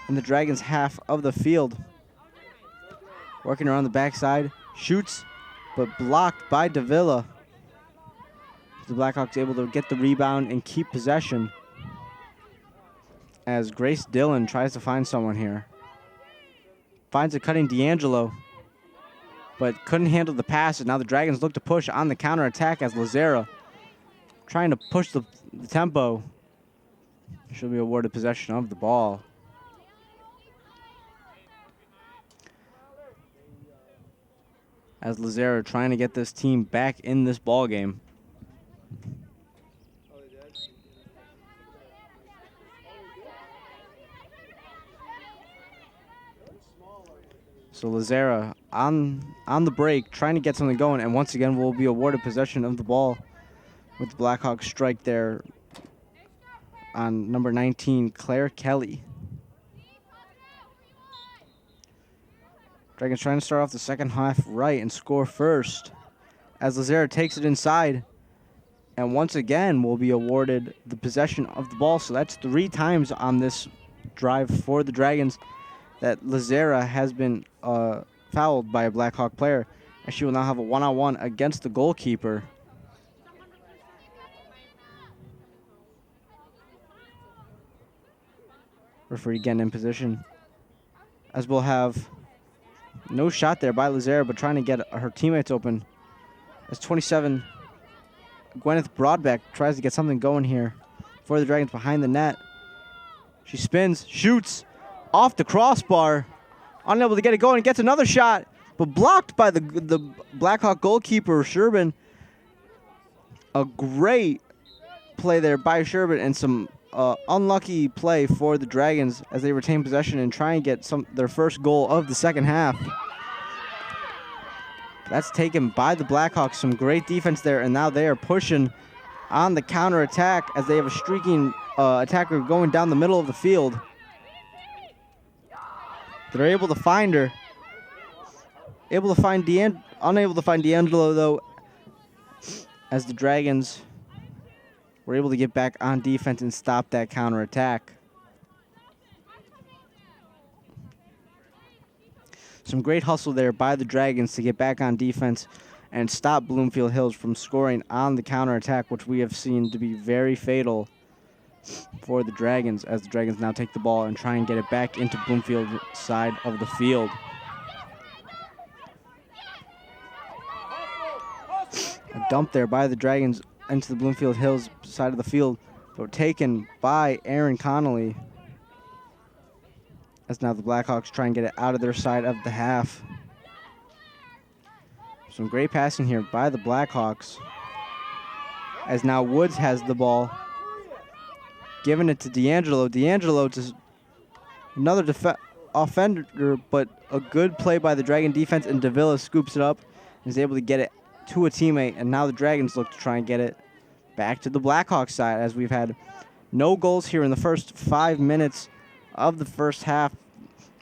in the Dragons' half of the field. Working around the backside, shoots, but blocked by Davila. The Blackhawks able to get the rebound and keep possession, as Grace Dillon tries to find someone here. Finds a cutting D'Angelo, but couldn't handle the pass, and now the Dragons look to push on the counterattack as Lazara trying to push the tempo. She'll be awarded possession of the ball. As Lazara trying to get this team back in this ball game. So Lazara on the break, trying to get something going, and once again will be awarded possession of the ball with the Blackhawks strike there on number 19, Claire Kelly. Dragons trying to start off the second half right and score first, as Lazara takes it inside. and once again will be awarded the possession of the ball. So that's 3 times on this drive for the Dragons that Lazera has been fouled by a Blackhawk player, and she will now have a one-on-one against the goalkeeper. Referee again in position, as we'll have no shot there by Lazera, but trying to get her teammates open. As 27, Gwyneth Broadbeck tries to get something going here for the Dragons behind the net. She spins, shoots off the crossbar, unable to get it going, gets another shot, but blocked by the Blackhawk goalkeeper, Sherbin. A great play there by Sherbin, and some unlucky play for the Dragons as they retain possession and try and get their first goal of the second half. That's taken by the Blackhawks. Some great defense there, and now they are pushing on the counter-attack as they have a streaking attacker going down the middle of the field. They're able to find her. Unable to find D'Angelo, though, as the Dragons were able to get back on defense and stop that counter-attack. Some great hustle there by the Dragons to get back on defense and stop Bloomfield Hills from scoring on the counter-attack, which we have seen to be very fatal for the Dragons, as the Dragons now take the ball and try and get it back into Bloomfield's side of the field. A dump there by the Dragons into the Bloomfield Hills side of the field, but taken by Aaron Connolly, as now the Blackhawks try and get it out of their side of the half. Some great passing here by the Blackhawks, as now Woods has the ball, giving it to D'Angelo. D'Angelo to another offender, but a good play by the Dragon defense, and Davila scoops it up and is able to get it to a teammate, and now the Dragons look to try and get it back to the Blackhawks side, as we've had no goals here in the first 5 minutes of the first half.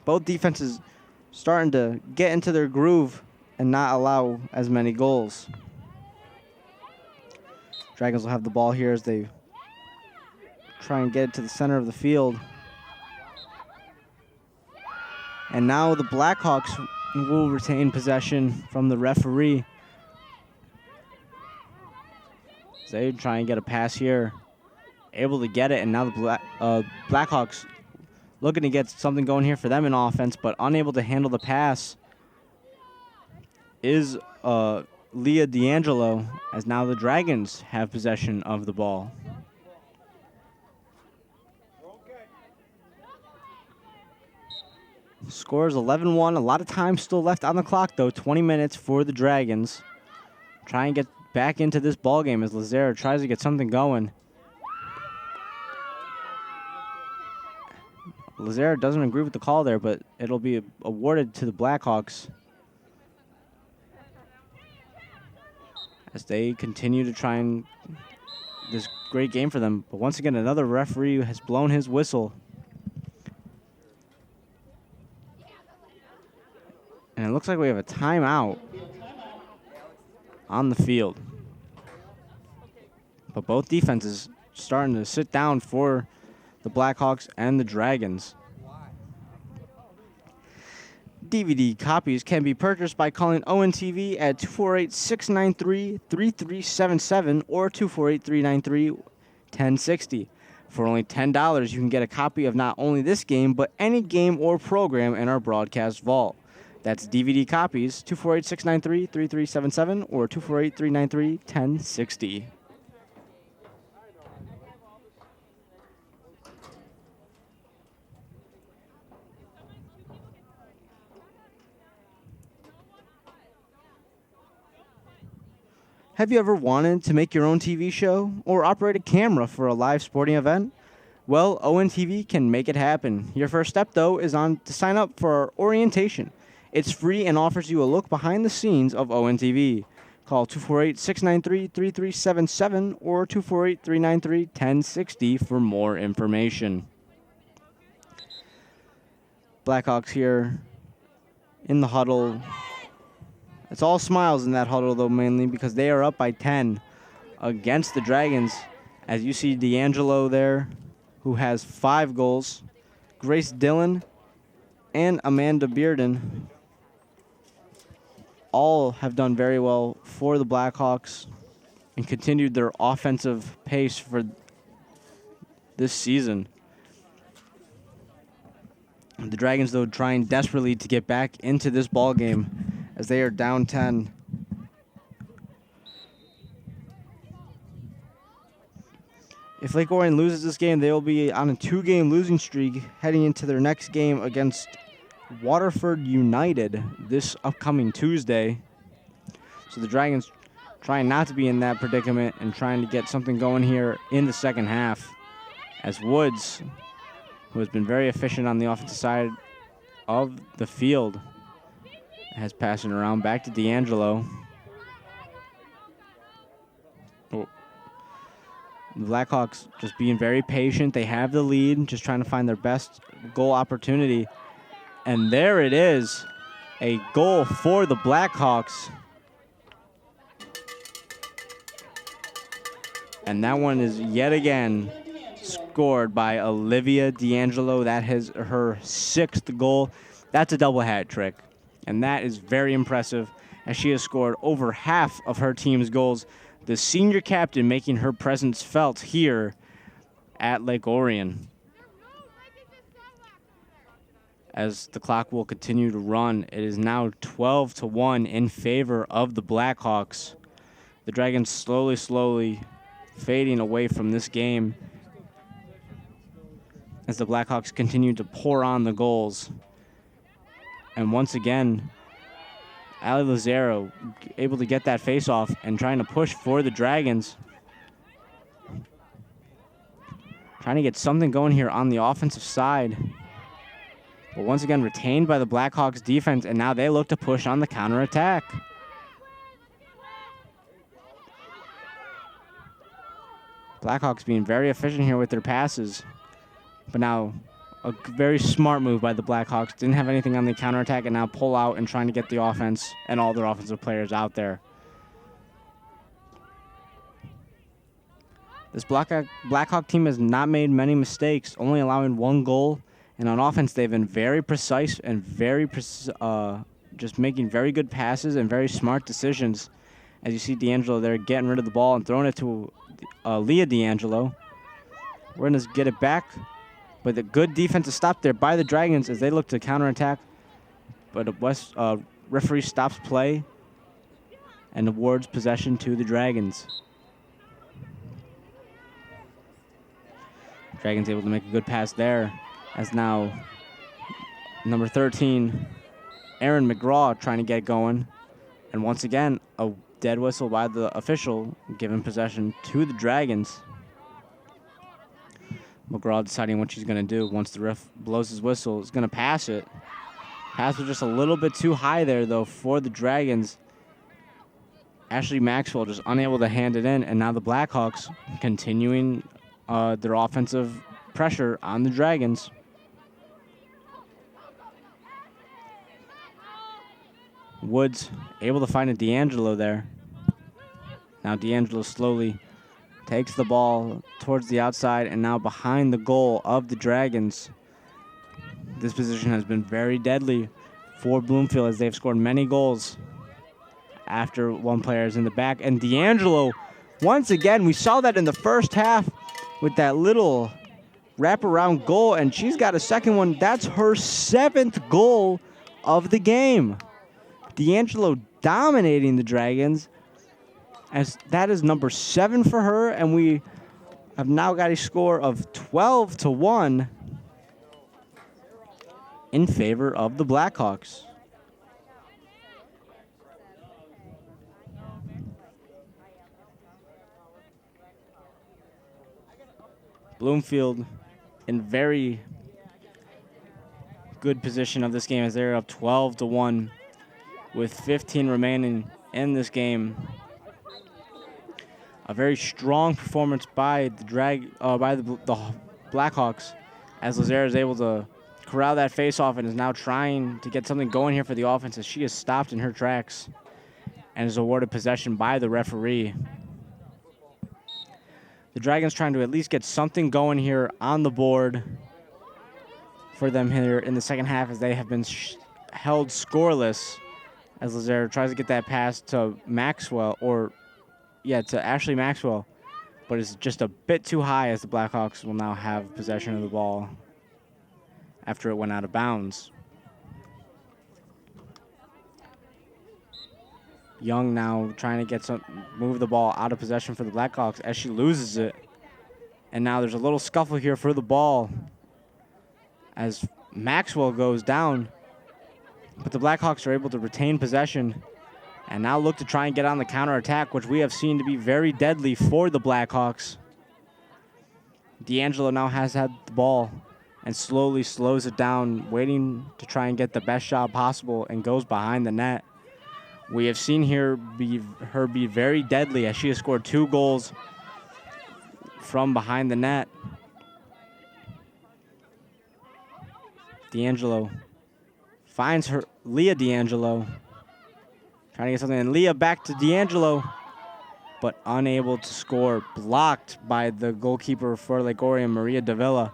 Both defenses starting to get into their groove and not allow as many goals. Dragons will have the ball here as they try and get it to the center of the field. And now the Blackhawks will retain possession from the referee. They try and get a pass here. Able to get it, and now the Blackhawks looking to get something going here for them in offense, but unable to handle the pass is Leah D'Angelo, as now the Dragons have possession of the ball. Score is 11-1. A lot of time still left on the clock, though. 20 minutes for the Dragons. Try and get back into this ball game as Lazera tries to get something going. Lazera doesn't agree with the call there, but it'll be awarded to the Blackhawks as they continue to try and this great game for them. But once again, another referee has blown his whistle. And it looks like we have a timeout on the field. But both defenses starting to sit down for the Blackhawks and the Dragons. DVD copies can be purchased by calling ONTV at 248-693-3377 or 248-393-1060. For only $10, you can get a copy of not only this game, but any game or program in our broadcast vault. That's DVD copies, 248-693-3377 or 248-393-1060. Have you ever wanted to make your own TV show or operate a camera for a live sporting event? Well, ONTV can make it happen. Your first step, though, is to sign up for our orientation. It's free and offers you a look behind the scenes of ONTV. Call 248-693-3377 or 248-393-1060 for more information. Blackhawks here in the huddle. It's all smiles in that huddle, though, mainly because they are up by 10 against the Dragons. As you see D'Angelo there, who has 5 goals. Grace Dillon and Amanda Bearden all have done very well for the Blackhawks and continued their offensive pace for this season. The Dragons, though, trying desperately to get back into this ball game as they are down 10. If Lake Orion loses this game, they will be on a 2-game losing streak heading into their next game against Waterford United this upcoming Tuesday. So the Dragons trying not to be in that predicament and trying to get something going here in the second half, as Woods, who has been very efficient on the offensive side of the field, has passed it around back to D'Angelo. Oh. The Blackhawks just being very patient. They have the lead, just trying to find their best goal opportunity. And there it is, a goal for the Blackhawks. And that one is yet again scored by Olivia D'Angelo. That is her 6th goal. That's a double hat trick. And that is very impressive, as she has scored over half of her team's goals. The senior captain making her presence felt here at Lake Orion. As the clock will continue to run, it is now 12-1 in favor of the Blackhawks. The Dragons slowly fading away from this game as the Blackhawks continue to pour on the goals. And once again, Ali Lazaro able to get that face-off and trying to push for the Dragons. Trying to get something going here on the offensive side. But once again, retained by the Blackhawks defense, and now they look to push on the counterattack. Blackhawks being very efficient here with their passes. But now a very smart move by the Blackhawks. Didn't have anything on the counterattack and now pull out and trying to get the offense and all their offensive players out there. This Blackhawk team has not made many mistakes, only allowing 1 goal. And on offense, they've been very precise and just making very good passes and very smart decisions. As you see D'Angelo there getting rid of the ball and throwing it to Leah D'Angelo. We're going to get it back. But a good defensive stop there by the Dragons as they look to counterattack. But the referee stops play and awards possession to the Dragons. Dragons able to make a good pass there, as now number 13, Aaron McGraw, trying to get going. And once again, a dead whistle by the official, giving possession to the Dragons. McGraw deciding what she's going to do once the ref blows his whistle. Is going to pass it. Pass was just a little bit too high there, though, for the Dragons. Ashley Maxwell just unable to hand it in, and now the Blackhawks continuing their offensive pressure on the Dragons. Woods able to find a D'Angelo there. Now D'Angelo slowly takes the ball towards the outside and now behind the goal of the Dragons. This position has been very deadly for Bloomfield as they've scored many goals after one player is in the back. And D'Angelo, once again, we saw that in the first half with that little wraparound goal, and she's got a second one. That's her 7th goal of the game. D'Angelo dominating the Dragons, as that is number 7 for her, and we have now got a score of 12-1 in favor of the Blackhawks. Bloomfield in very good position of this game as they're up 12-1 with 15 remaining in this game. A very strong performance by the Blackhawks, as Lazare is able to corral that face-off and is now trying to get something going here for the offense, as she is stopped in her tracks and is awarded possession by the referee. The Dragons trying to at least get something going here on the board for them here in the second half, as they have been held scoreless, as Lazaro tries to get that pass to Maxwell, to Ashley Maxwell, but it's just a bit too high, as the Blackhawks will now have possession of the ball after it went out of bounds. Young now trying to move the ball out of possession for the Blackhawks as she loses it. And now there's a little scuffle here for the ball as Maxwell goes down. But the Blackhawks are able to retain possession and now look to try and get on the counterattack, which we have seen to be very deadly for the Blackhawks. D'Angelo now has had the ball and slowly slows it down, waiting to try and get the best shot possible, and goes behind the net. We have seen her be very deadly, as she has scored 2 goals from behind the net. D'Angelo finds Leah D'Angelo, trying to get something, and Leah back to D'Angelo, but unable to score, blocked by the goalkeeper for Lake Orion, Maria Davila,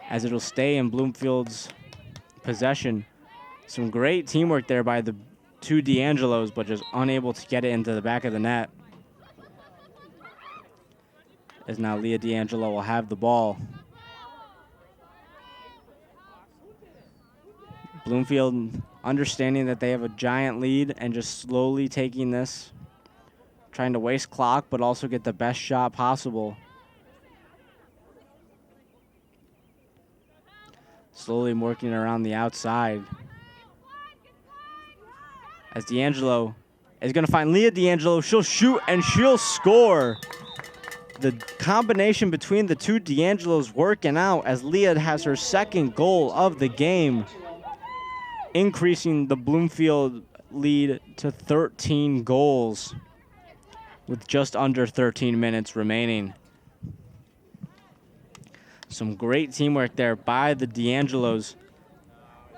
as it'll stay in Bloomfield's possession. Some great teamwork there by the 2 D'Angelos, but just unable to get it into the back of the net. As now Leah D'Angelo will have the ball. Bloomfield understanding that they have a giant lead and just slowly taking this, trying to waste clock, but also get the best shot possible. Slowly working around the outside. As D'Angelo is going to find Leah D'Angelo. She'll shoot and she'll score. The combination between the 2 D'Angelos working out, as Leah has her 2nd goal of the game, increasing the Bloomfield lead to 13 goals with just under 13 minutes remaining. Some great teamwork there by the D'Angelos,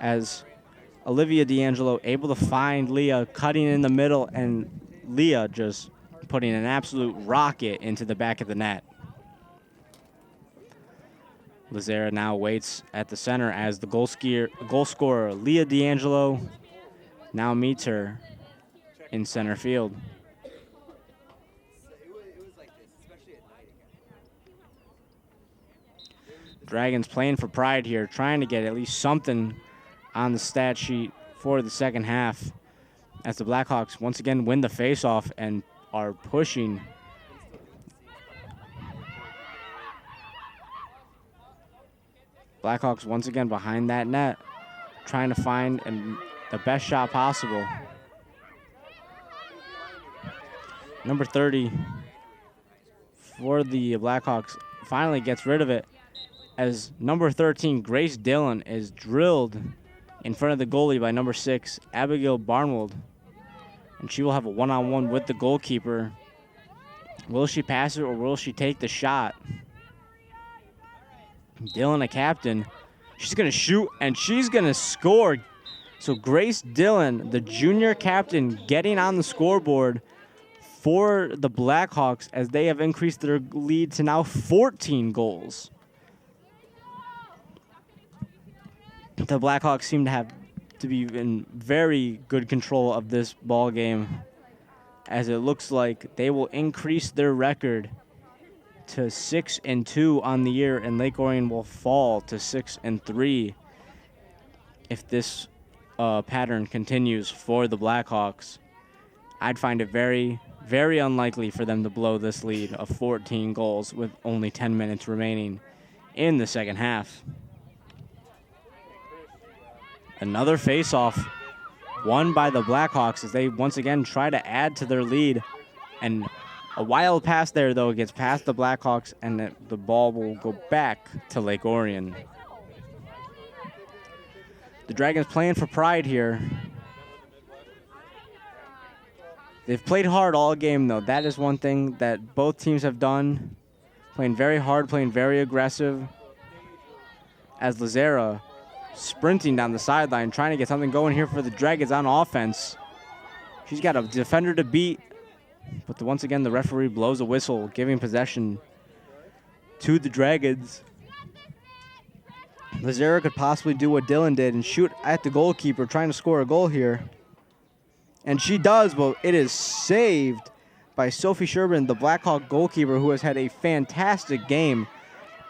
as Olivia D'Angelo able to find Leah cutting in the middle, and Leah just putting an absolute rocket into the back of the net. Lazara now waits at the center as the goal scorer Leah D'Angelo now meets her in center field. Dragons playing for pride here, trying to get at least something on the stat sheet for the second half, as the Blackhawks once again win the faceoff and are pushing. Blackhawks once again behind that net, trying to find the best shot possible. Number 30 for the Blackhawks finally gets rid of it, as number 13, Grace Dillon, is drilled in front of the goalie by number 6, Abigail Barnwold. And she will have a one-on-one with the goalkeeper. Will she pass it or will she take the shot? Dillon, a captain. She's going to shoot and she's going to score. So Grace Dillon, the junior captain, getting on the scoreboard for the Blackhawks, as they have increased their lead to now 14 goals. The Blackhawks seem to be in very good control of this ball game, as it looks like they will increase their record to 6-2 on the year, and Lake Orion will fall to 6-3 if this pattern continues for the Blackhawks. I'd find it very, very unlikely for them to blow this lead of 14 goals with only 10 minutes remaining in the second half. Another face-off won by the Blackhawks as they once again try to add to their lead. And a wild pass there, though, gets past the Blackhawks, and the ball will go back to Lake Orion. The Dragons playing for pride here. They've played hard all game, though. That is one thing that both teams have done. Playing very hard, playing very aggressive. As Lazara sprinting down the sideline, trying to get something going here for the Dragons on offense. She's got a defender to beat, but once again, the referee blows a whistle, giving possession to the Dragons. Lazera could possibly do what Dylan did and shoot at the goalkeeper, trying to score a goal here. And she does, but it is saved by Sophie Sherbin, the Blackhawk goalkeeper, who has had a fantastic game,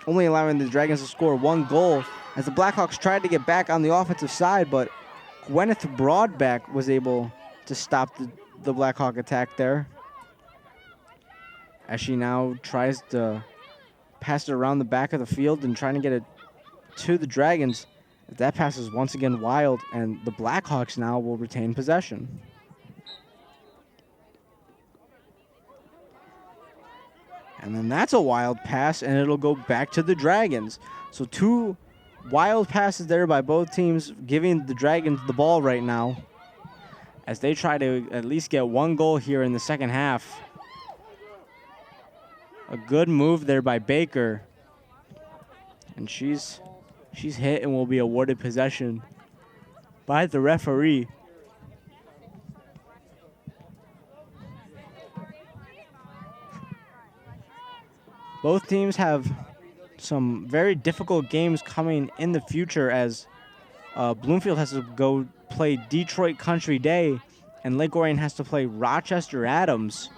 only allowing the Dragons to score 1 goal as the Blackhawks tried to get back on the offensive side, but Gwyneth Broadback was able to stop the Blackhawk attack there, as she now tries to pass it around the back of the field and trying to get it to the Dragons. That pass is once again wild, and the Blackhawks now will retain possession. And then that's a wild pass, and it'll go back to the Dragons. So 2 wild passes there by both teams, giving the Dragons the ball right now, as they try to at least get 1 goal here in the second half. A good move there by Baker. And she's hit and will be awarded possession by the referee. Both teams have some very difficult games coming in the future, as Bloomfield has to go play Detroit Country Day and Lake Orion has to play Rochester Adams.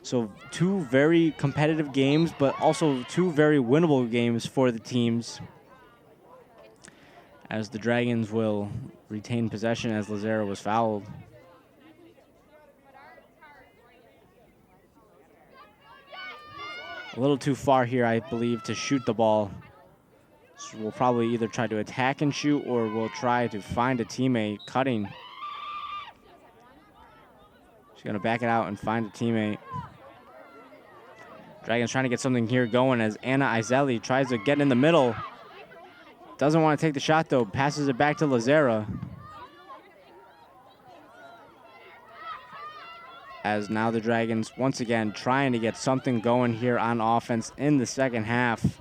So 2 very competitive games, but also 2 very winnable games for the teams, as the Dragons will retain possession as Lazera was fouled. A little too far here, I believe, to shoot the ball. So we'll probably either try to attack and shoot, or we'll try to find a teammate cutting. She's going to back it out and find a teammate. Dragons trying to get something here going as Anna Izelli tries to get in the middle. Doesn't want to take the shot, though. Passes it back to Lazera. As now the Dragons, once again, trying to get something going here on offense in the second half.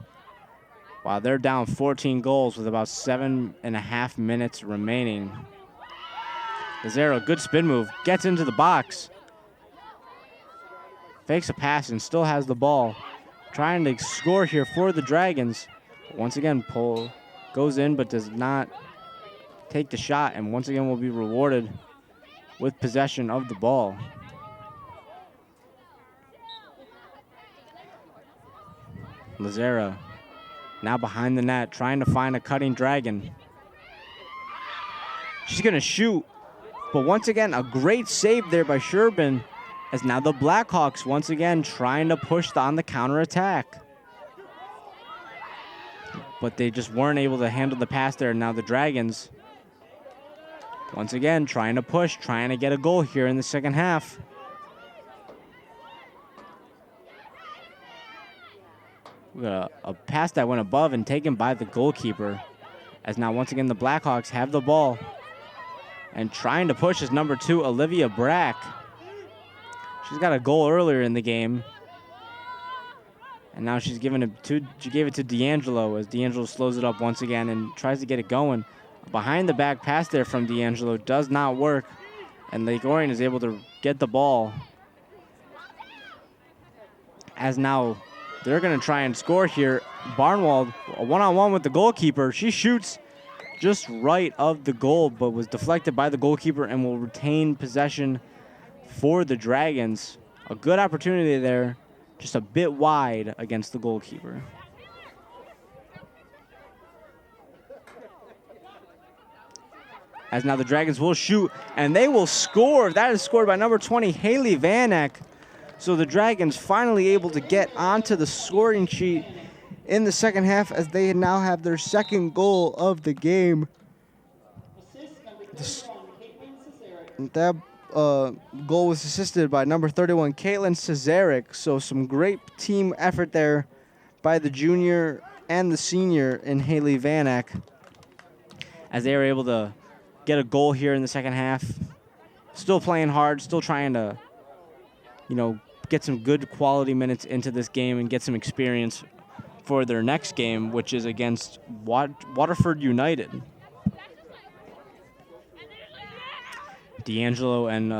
While they're down 14 goals with about 7.5 minutes remaining. Lazera, good spin move, gets into the box. Fakes a pass and still has the ball. Trying to score here for the Dragons. Once again, Pohl goes in but does not take the shot, and once again will be rewarded with possession of the ball. Lazera now behind the net, trying to find a cutting Dragon. She's going to shoot, but once again, a great save there by Sherbin, as now the Blackhawks once again trying to push on the counterattack. But they just weren't able to handle the pass there. Now the Dragons, once again, trying to push, trying to get a goal here in the second half. We got a pass that went above and taken by the goalkeeper, as now once again the Blackhawks have the ball and trying to push is number 2, Olivia Brack. She's got a goal earlier in the game, and now she gave it to D'Angelo, as D'Angelo slows it up once again and tries to get it going. Behind the back pass there from D'Angelo does not work, and Lake Orion is able to get the ball, as now they're going to try and score here. Barnwald, a one-on-one with the goalkeeper. She shoots just right of the goal, but was deflected by the goalkeeper and will retain possession for the Dragons. A good opportunity there, just a bit wide against the goalkeeper. As now the Dragons will shoot, and they will score. That is scored by number 20, Haley Vanek. So the Dragons finally able to get onto the scoring sheet in the second half, as they now have their second goal of the game. That goal was assisted by number 31, Caitlin Cesaric. So some great team effort there by the junior and the senior in Haley Vanek, as they were able to get a goal here in the second half. Still playing hard, still trying to, get some good quality minutes into this game and get some experience for their next game, which is against Waterford United. D'Angelo and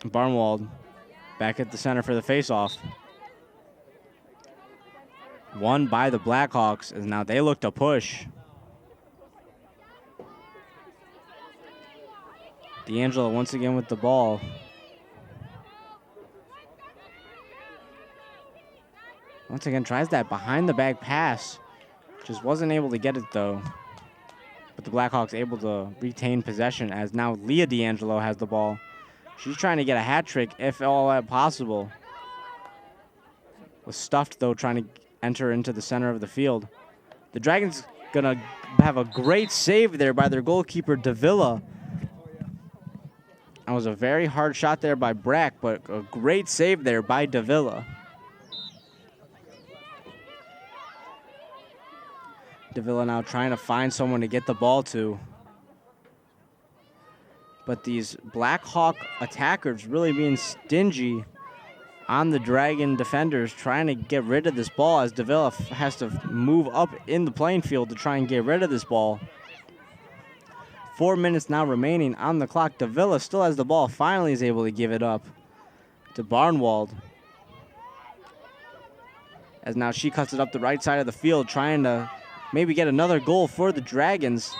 Barnwald back at the center for the faceoff. won by the Blackhawks, as now they look to push. D'Angelo once again with the ball. Once again tries that behind the back pass. Just wasn't able to get it though. But the Blackhawks able to retain possession as now Leah D'Angelo has the ball. She's trying to get a hat trick if all that possible. Was stuffed though, trying to enter into the center of the field. The Dragons gonna have a great save there by their goalkeeper Davila. That was a very hard shot there by Brack, but a great save there by Davila. Davila now trying to find someone to get the ball to. But these Blackhawk attackers really being stingy on the Dragon defenders, trying to get rid of this ball as Davila has to move up in the playing field to try and get rid of this ball. 4 minutes now remaining on the clock. Davila still has the ball, finally is able to give it up to Barnwald. As now she cuts it up the right side of the field, trying to maybe get another goal for the Dragons.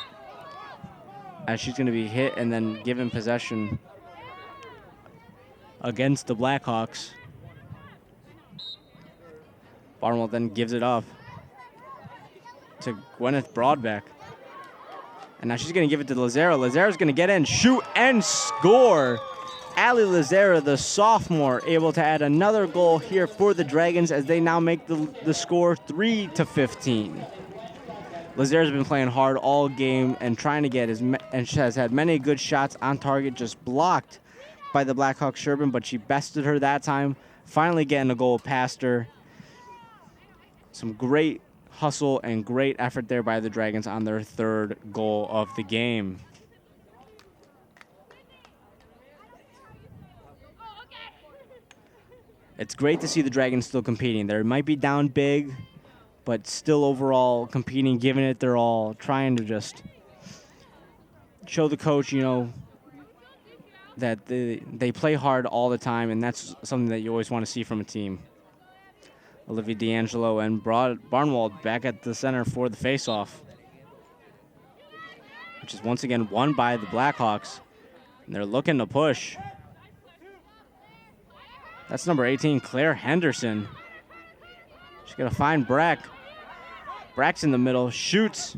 As she's going to be hit and then given possession against the Blackhawks. Barnwell then gives it up to Gwyneth Broadbeck. And now she's going to give it to Lazera. Lazera's going to get in, shoot, and score. Ali Lazera, the sophomore, able to add another goal here for the Dragons as they now make the score 3-15. Lazera's been playing hard all game and trying to get and she has had many good shots on target, just blocked by the Blackhawks Sherburne, but she bested her that time, finally getting a goal past her. Some great hustle and great effort there by the Dragons on their third goal of the game. It's great to see the Dragons still competing. They might be down big, but still overall competing, giving it their all, trying to just show the coach, that they play hard all the time, and that's something that you always want to see from a team. Olivia D'Angelo and Barnwald back at the center for the faceoff, which is once again won by the Blackhawks, and they're looking to push. That's number 18, Claire Henderson. She's going to find Brack. Brack's in the middle, shoots,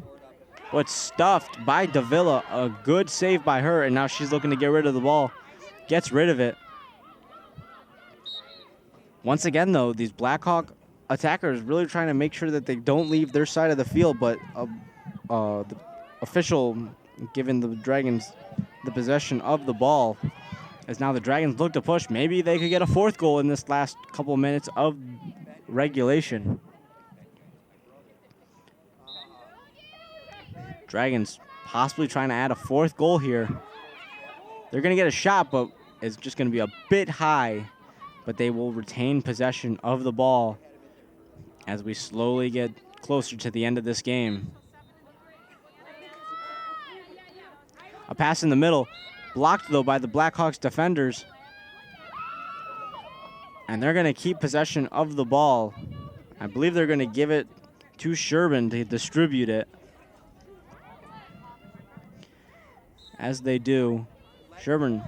but stuffed by Davila. A good save by her, and now she's looking to get rid of the ball. Gets rid of it. Once again, though, these Blackhawk attackers really trying to make sure that they don't leave their side of the field, but the official giving the Dragons the possession of the ball. As now the Dragons look to push. Maybe they could get a fourth goal in this last couple of minutes of regulation. Dragons possibly trying to add a fourth goal here. They're going to get a shot, but it's just going to be a bit high. But they will retain possession of the ball as we slowly get closer to the end of this game. A pass in the middle, blocked though by the Blackhawks defenders. And they're going to keep possession of the ball. I believe they're going to give it to Sherburne to distribute it. As they do, Sherburne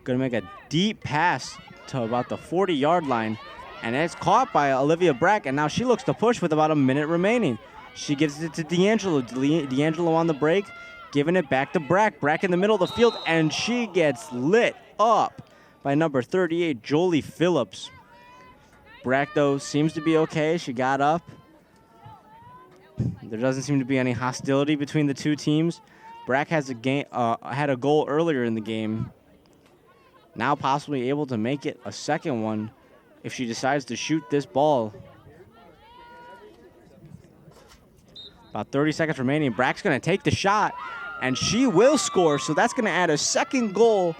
going to make a deep pass to about the 40-yard line, and it's caught by Olivia Brack, and now she looks to push with about a minute remaining. She gives it to D'Angelo. D'Angelo on the break, giving it back to Brack. Brack in the middle of the field, and she gets lit up by number 38, Jolie Phillips. Brack, though, seems to be okay. She got up. There doesn't seem to be any hostility between the two teams. Brack has had a goal earlier in the game. Now possibly able to make it a second one if she decides to shoot this ball. About 30 seconds remaining. Brack's going to take the shot, and she will score. So that's going to add a second goal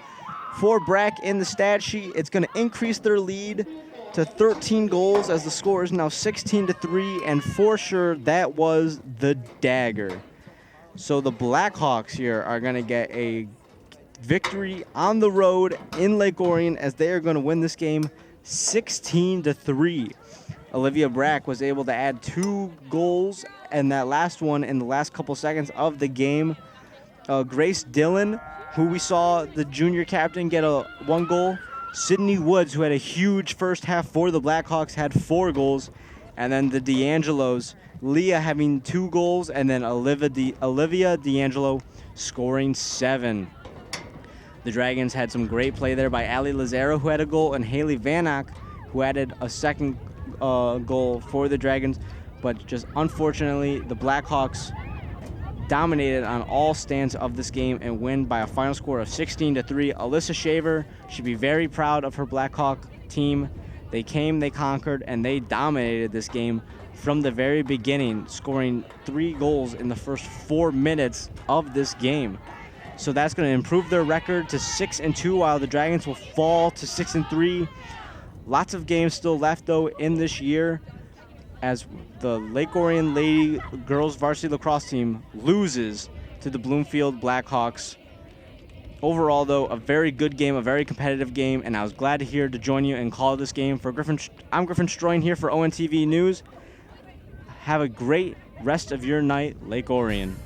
for Brack in the stat sheet. It's going to increase their lead to 13 goals as the score is now 16-3, and for sure that was the dagger. So the Blackhawks here are going to get a victory on the road in Lake Orion as they are going to win this game 16-3. Olivia Brack was able to add 2 goals, and that last one in the last couple seconds of the game. Grace Dillon, who we saw the junior captain get a 1 goal. Sydney Woods, who had a huge first half for the Blackhawks, had 4 goals. And then the D'Angelos, Leah having 2 goals, and then Olivia D'Angelo scoring 7. The Dragons had some great play there by Ali Lazaro, who had a goal, and Haley Vanak, who added a second goal for the Dragons. But just unfortunately, the Blackhawks dominated on all stands of this game and win by a final score of 16-3. Alyssa Shaver should be very proud of her Blackhawk team. They came, they conquered, and they dominated this game from the very beginning, scoring 3 goals in the first 4 minutes of this game. So that's going to improve their record to 6-2, while the Dragons will fall to 6-3. Lots of games still left, though, in this year, as the Lake Orion Lady Girls Varsity Lacrosse team loses to the Bloomfield Blackhawks. Overall, though, a very good game, a very competitive game, and I was glad to join you and call this game. I'm Griffin Stroyne here for ONTV News. Have a great rest of your night, Lake Orion.